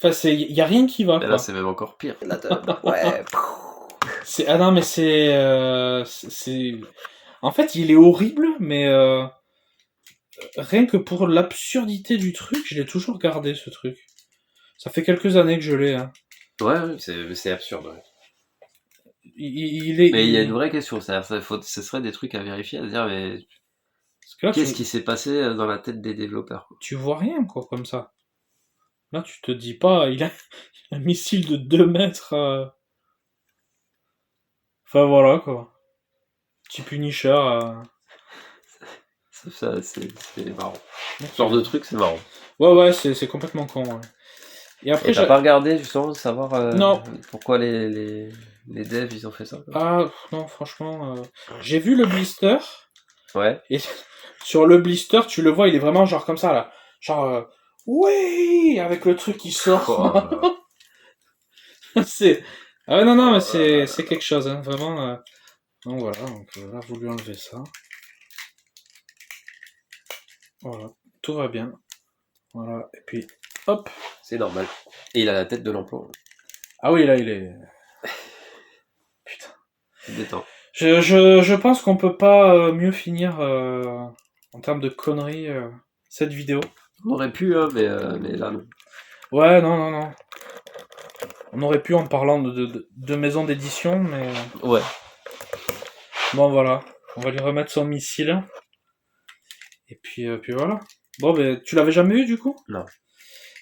Enfin, y a rien qui va, quoi. Là, c'est même encore pire. Ouais. Ah non, mais c'est... En fait, il est horrible, mais... Rien que pour l'absurdité du truc, je l'ai toujours gardé, ce truc. Ça fait quelques années que je l'ai, hein. Ouais, c'est absurde, ouais. Mais il y a une vraie question, ce serait des trucs à vérifier, à dire, mais... Qu'est-ce qui s'est passé dans la tête des développeurs, quoi. Tu vois rien, quoi, comme ça. Là, tu te dis pas, il a un missile de 2 mètres. Enfin, voilà, quoi. Petit Punisher. Ça, c'est marrant. Ce genre de truc, c'est marrant. Ouais, c'est complètement con, ouais. Et après, t'as pas regardé, justement, de savoir non. Pourquoi les devs, ils ont fait ça, quoi. Ah, non, franchement... J'ai vu le blister. Ouais. Et sur le blister, tu le vois, il est vraiment genre comme ça, là. Genre... oui, avec le truc qui sort. C'est... Ah ouais, non, mais c'est quelque chose, hein, vraiment. Donc voilà, donc là, vous lui enlevez ça. Voilà, tout va bien. Voilà, et puis, hop. C'est normal. Et il a la tête de l'emploi. Ah oui, là, il est... Putain. Détend. Je pense qu'on peut pas mieux finir en termes de conneries cette vidéo. On aurait pu, hein, mais là, non. Ouais, non. On aurait pu en parlant de maison d'édition, mais... Ouais. Bon, voilà. On va lui remettre son missile. Et puis voilà. Bon, ben, tu l'avais jamais eu, du coup? Non.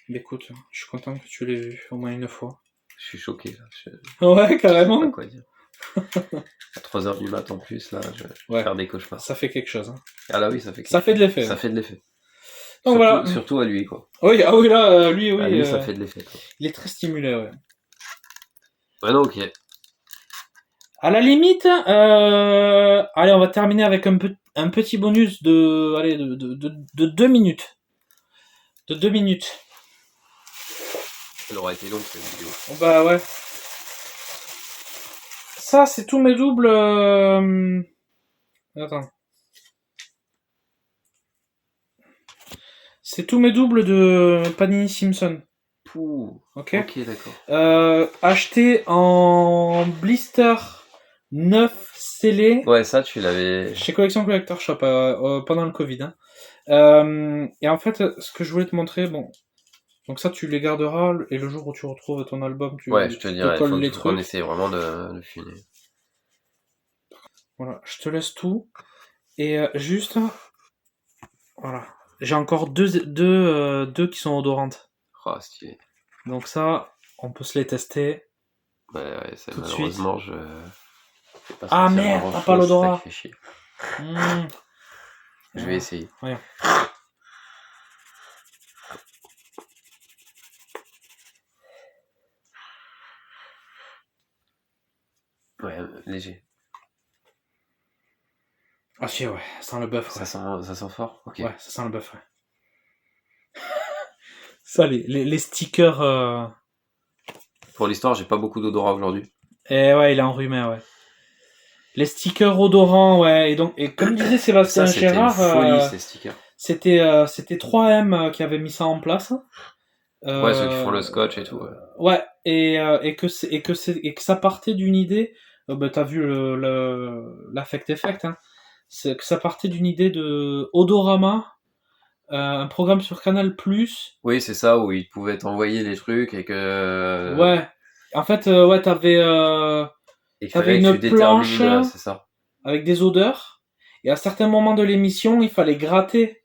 Mais écoute, je suis content que tu l'aies vu, au moins une fois. Je suis choqué, là. Ouais, carrément. Je sais pas quoi dire. À 3h du mat en plus, là, je vais faire des cauchemars. Ça fait quelque chose. Hein. Ah là oui, ça fait quelque chose. Ça fait de l'effet. Ça fait de l'effet. Donc voilà. Surtout à lui, quoi. Oui, ah oui, là, lui, oui. Lui, ça fait de l'effet, quoi. Il est très stimulé, ouais. Ouais, non, ok. À la limite, allez, on va terminer avec un petit bonus de 2 minutes. De 2 minutes. Elle aura été longue, cette vidéo. Bah ouais. Ça, c'est tous mes doubles... Attends. C'est tous mes doubles de Panini Simpson. Pouh. Ok, d'accord. Acheté en blister 9 scellé. Ouais, ça, tu l'avais... Chez Collection Collector Shop, pendant le Covid. Hein. Et en fait, ce que je voulais te montrer, bon... Donc ça, tu les garderas, et le jour où tu retrouves ton album, tu te colles les trucs. On essaie vraiment de finir. Voilà, je te laisse tout. Et juste... Voilà. J'ai encore deux qui sont odorantes. Oh, stylé. Donc ça, on peut se les tester. Ouais, ça, tout de malheureusement, suite. Ah merde, t'as pas l'odorat. Je vais essayer. Ouais. Ouais, léger. Ah si, ouais, ça sent le bœuf. Ouais. Ça sent fort. Ok. Ouais, ça sent le bœuf, ouais. Ça, les stickers... Pour l'histoire, j'ai pas beaucoup d'odorat aujourd'hui. Et ouais, il est enrhumé, ouais. Les stickers odorants, ouais. Et comme disait Sébastien Gérard... C'était une folie, ces stickers. C'était 3M qui avait mis ça en place. Ouais, ceux qui font le scotch et tout. Ouais, et que ça partait d'une idée... bah, t'as vu l'Affect Effect, hein. C'est que ça partait d'une idée de Odorama, un programme sur Canal+. Oui, c'est ça, où ils pouvaient t'envoyer les trucs et que... Ouais. En fait, ouais, t'avais une planche c'est ça. avec des odeurs, et à certains moments de l'émission, il fallait gratter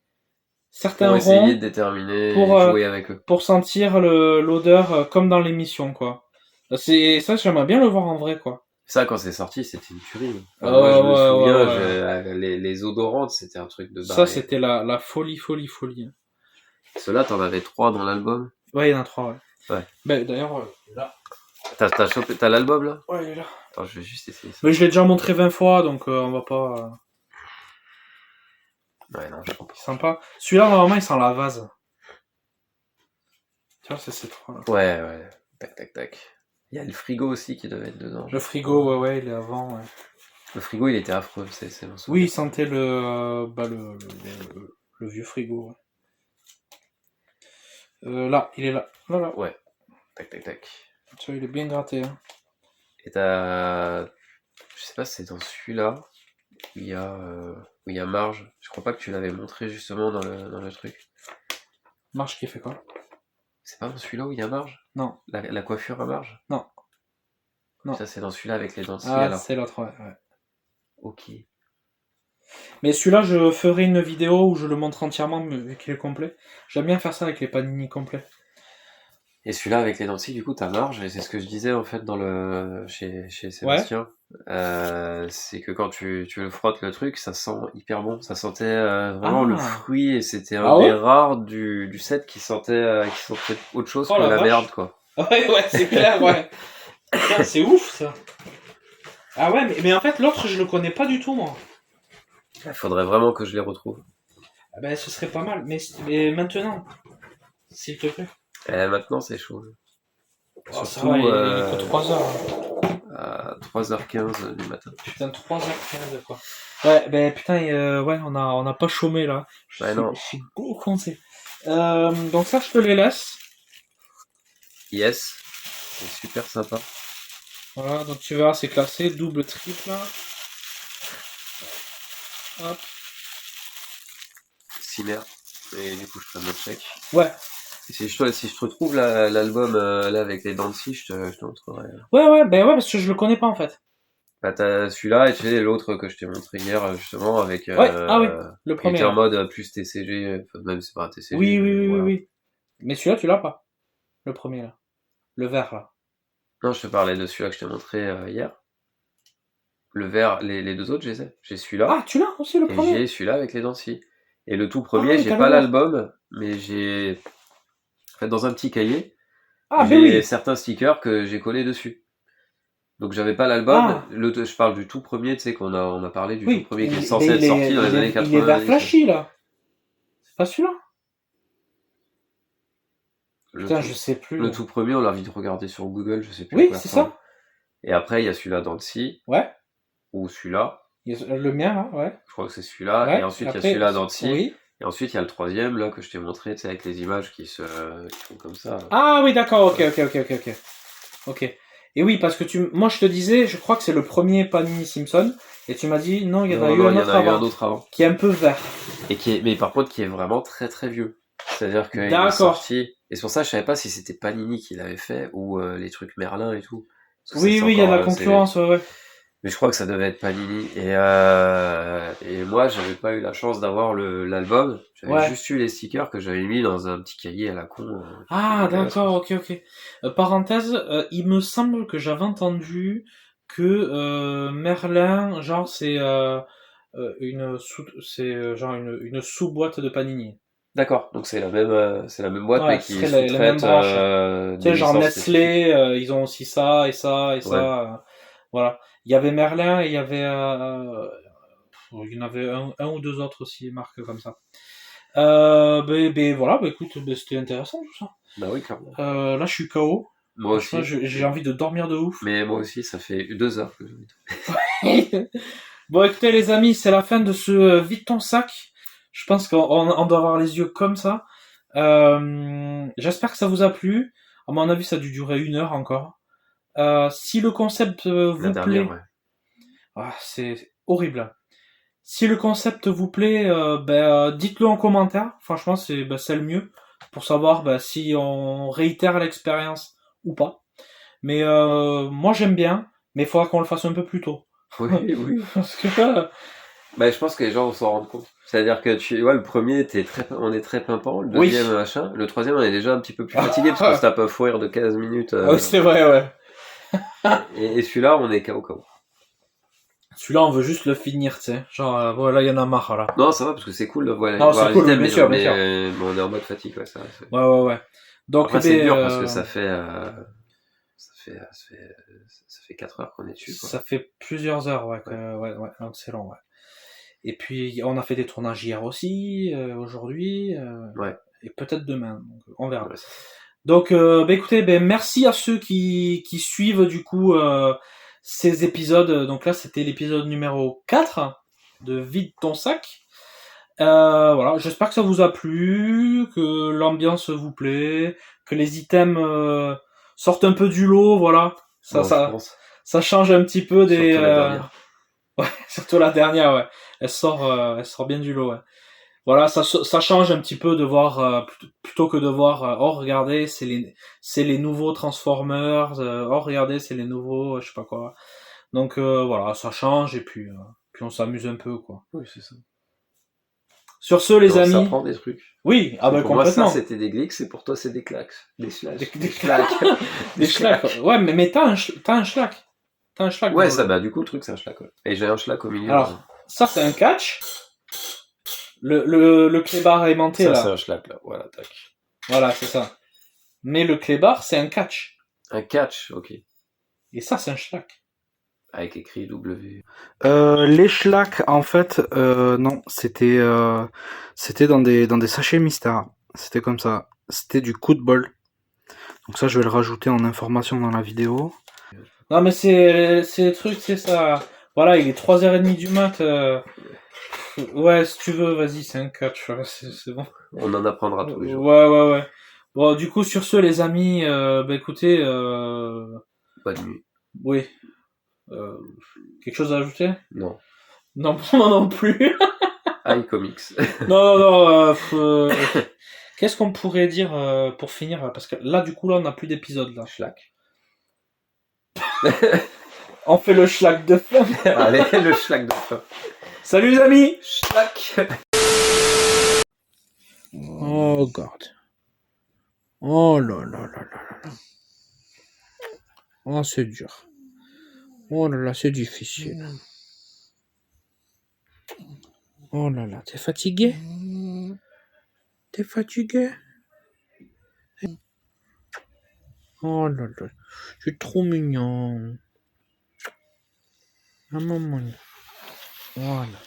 certains ronds pour essayer de déterminer et jouer avec eux. Pour sentir l'odeur comme dans l'émission, quoi. Ça, j'aimerais bien le voir en vrai, quoi. Ça, quand c'est sorti, c'était une tuerie. Moi, je me souviens, les odorantes, c'était un truc de barré. Ça, c'était la folie. Ceux-là, t'en avais 3 dans l'album? Ouais, il y en a 3, ouais. Ouais. Ben, d'ailleurs, là. T'as l'album, là? Ouais, il est là. Attends, je vais juste essayer ça. Mais je l'ai déjà montré 20 fois, donc on va pas... Ouais, non, je comprends. Il sent pas... Celui-là, normalement, il sent la vase. Tu vois, c'est ces 3 là. Ouais. Tac. Il y a le frigo aussi qui devait être dedans. Le frigo, ouais, il est avant, ouais. Le frigo, il était affreux, c'est mon souvenir. Oui, il sentait le vieux frigo, ouais. Là, il est là. Là. Ouais. Tac. Tu vois, il est bien gratté, hein. Et t'as... Je sais pas si c'est dans celui-là où il y a Marge. Je crois pas que tu l'avais montré justement dans le truc. Marge qui fait quoi? C'est pas dans celui-là où il y a Marge? Non. La coiffure à Marge? Non. Ça, c'est dans celui-là avec les dentiers. Ah, c'est l'autre, ouais. Ok. Mais celui-là, je ferai une vidéo où je le montre entièrement, vu qu'il est complet. J'aime bien faire ça avec les panini complets. Et celui-là avec les dentiers, du coup, t'as Marge, et c'est ce que je disais en fait chez Sébastien. Ouais. C'est que quand tu le frottes le truc, ça sent hyper bon. Ça sentait vraiment le fruit, et c'était un des rares du set qui sentait autre chose que la merde, quoi. Ouais, c'est clair, ouais. Putain, c'est ouf ça. Ah ouais, mais en fait, l'autre, je le connais pas du tout, moi. Il faudrait vraiment que je les retrouve. Ah ben, ce serait pas mal, mais maintenant, s'il te plaît. Maintenant, c'est chaud. Oh, ça va, il est que 3h. À 3h15 du matin. Putain, 3h15, quoi. Ouais, ben putain, on a pas chômé, là. Je suis défoncé. Donc ça, je te les laisse. Yes. C'est super sympa. Voilà, donc tu verras, c'est classé, double, triple. Hop. Cimer. Et du coup, je prends notre chèque. Ouais. Si je retrouve l'album là avec les dents de scie, je te montrerai. Ouais, parce que je le connais pas en fait. Bah, t'as celui-là et tu sais l'autre que je t'ai montré hier, justement, avec. Le premier. Il était en mode plus TCG, même c'est pas un TCG. Oui. Mais celui-là, tu l'as pas. Le premier là. Le vert là. Non, je te parlais de celui-là que je t'ai montré hier. Le vert, les deux autres, j'ai celui-là. Ah, tu l'as aussi le premier. Et j'ai celui-là avec les dents de scie. Et le tout premier, j'ai pas l'album, mais j'ai. En fait, dans un petit cahier, j'ai certains stickers que j'ai collés dessus. Donc j'avais pas l'album. Je parle du tout premier, tu sais, qu'on a parlé du tout premier qui est censé être sorti dans les années 80. Il est vert flashy là. C'est pas celui-là. Putain, je sais plus. Le tout premier, on l'a vite regardé sur Google, je sais plus. Oui, c'est ça. Et après, il y a celui-là dans le scie. Ouais. Ou celui-là. Le mien là, ouais. Je crois que c'est celui-là. Ouais. Et ensuite, il y a celui-là dans le scie. Oui. Et ensuite, il y a le troisième là que je t'ai montré, tu sais, avec les images qui sont comme ça. Ah oui, d'accord, ok. Et oui, parce que moi je te disais, je crois que c'est le premier Panini Simpson, et tu m'as dit non, il y en a eu un autre avant, qui est un peu vert. Mais par contre, qui est vraiment très très vieux. C'est-à-dire qu'il est sorti. Et c'est pour ça, je savais pas si c'était Panini qui l'avait fait ou les trucs Merlin et tout. Oui, il y a de la concurrence, ouais. Mais je crois que ça devait être Panini. Et moi, j'avais pas eu la chance d'avoir l'album. J'avais juste eu les stickers que j'avais mis dans un petit cahier à la con. Ah, d'accord, ok. Parenthèse, il me semble que j'avais entendu que Merlin, genre, c'est une sous-boîte de Panini. D'accord, donc c'est la même boîte, mais qui sous-traite la même branche. Tu sais, genre Nestlé, ils ont aussi ça et ça et ça. Voilà. Il y avait Merlin et il y avait il y en avait un ou deux autres aussi, marques comme ça. Voilà, écoute, c'était intéressant tout ça. Bah oui, clairement. Là, je suis KO. Moi aussi. J'ai envie de dormir de ouf. Mais moi aussi, ça fait 2 heures que j'ai envie de... Bon, écoutez, les amis, c'est la fin de ce Vide ton sac. Je pense qu'on doit avoir les yeux comme ça. J'espère que ça vous a plu. À mon avis, ça a dû durer 1 heure encore. Si le concept vous plaît... Ouais. Ah, c'est horrible. Si le concept vous plaît, dites-le en commentaire. Franchement, c'est le mieux pour savoir si on réitère l'expérience ou pas. Mais moi, j'aime bien, mais il faudra qu'on le fasse un peu plus tôt. Oui. Parce que... je pense que les gens vont s'en rendre compte. C'est-à-dire que le premier, on est très pimpant, le deuxième, machin. Le troisième, on est déjà un petit peu plus fatigué parce qu'on se tape un fou rire de 15 minutes. C'est vrai, ouais. et celui-là, on est KO. Celui-là, on veut juste le finir, tu sais. Genre, voilà, il y en a marre, là. Non, ça va, parce que c'est cool de voir c'est cool, bien sûr. Mais on est en mode fatigue, ouais, ça. Ouais. Donc, après, c'est dur parce que ça fait 4 heures qu'on est dessus, quoi. Ça fait plusieurs heures, ouais. Donc c'est long, ouais. Et puis, on a fait des tournages hier aussi, aujourd'hui, et peut-être demain, donc on verra. Ouais, donc, écoutez, merci à ceux qui suivent, du coup, ces épisodes. Donc là, c'était l'épisode numéro 4 de Vide ton sac. Voilà, j'espère que ça vous a plu, que l'ambiance vous plaît, que les items sortent un peu du lot, voilà. Ça change un petit peu des... Surtout la dernière. Ouais, surtout la dernière, ouais. Elle sort bien du lot, ouais. Voilà, ça change un petit peu de voir, plutôt que de voir, regardez, c'est les nouveaux Transformers, regardez, c'est les nouveaux, je sais pas quoi. Donc, voilà, ça change, et puis on s'amuse un peu, quoi. Oui, c'est ça. Sur ce, les amis. Ça prend des trucs. Oui, pour complètement. Moi, ça, c'était des glicks, et pour toi, c'est des claques. Des slash. Des claques. Des schlacs. Ouais, mais t'as un schlack. T'as un schlack. Ouais, ça, du coup, le truc, c'est un schlack, ouais. Et j'ai un schlack au milieu. Alors, ça, c'est un catch. Le clébard aimanté, ça, là. Ça, c'est un schlack, là. Voilà, tac. Voilà, c'est ça. Mais le clébard, c'est un catch. Un catch, ok. Et ça, c'est un schlack. Avec écrit W. Les schlacks, en fait, non, c'était dans des sachets mystères. C'était comme ça. C'était du coup de bol. Donc ça, je vais le rajouter en information dans la vidéo. Non, mais c'est le truc, c'est ça. Voilà, il est 3h30 du mat. Ouais, si tu veux, vas-y, c'est un catch. C'est bon. On en apprendra tous les jours. Ouais. Bon, du coup, sur ce, les amis, écoutez... Bonne nuit. Oui. Quelque chose à ajouter ? Non. Non, moi non plus. iComics. Non. Qu'est-ce qu'on pourrait dire pour finir? Parce que là, du coup, là, on n'a plus d'épisode, là. Schlag. On fait le schlag de fin. Allez, le schlag de fin. Salut les amis. Schlag. Oh God. Oh là là là là là. Oh, c'est dur. Oh là là, c'est difficile. Oh là là, t'es fatigué? T'es fatigué? Oh là là, c'est trop mignon. Ah maman. Voilà.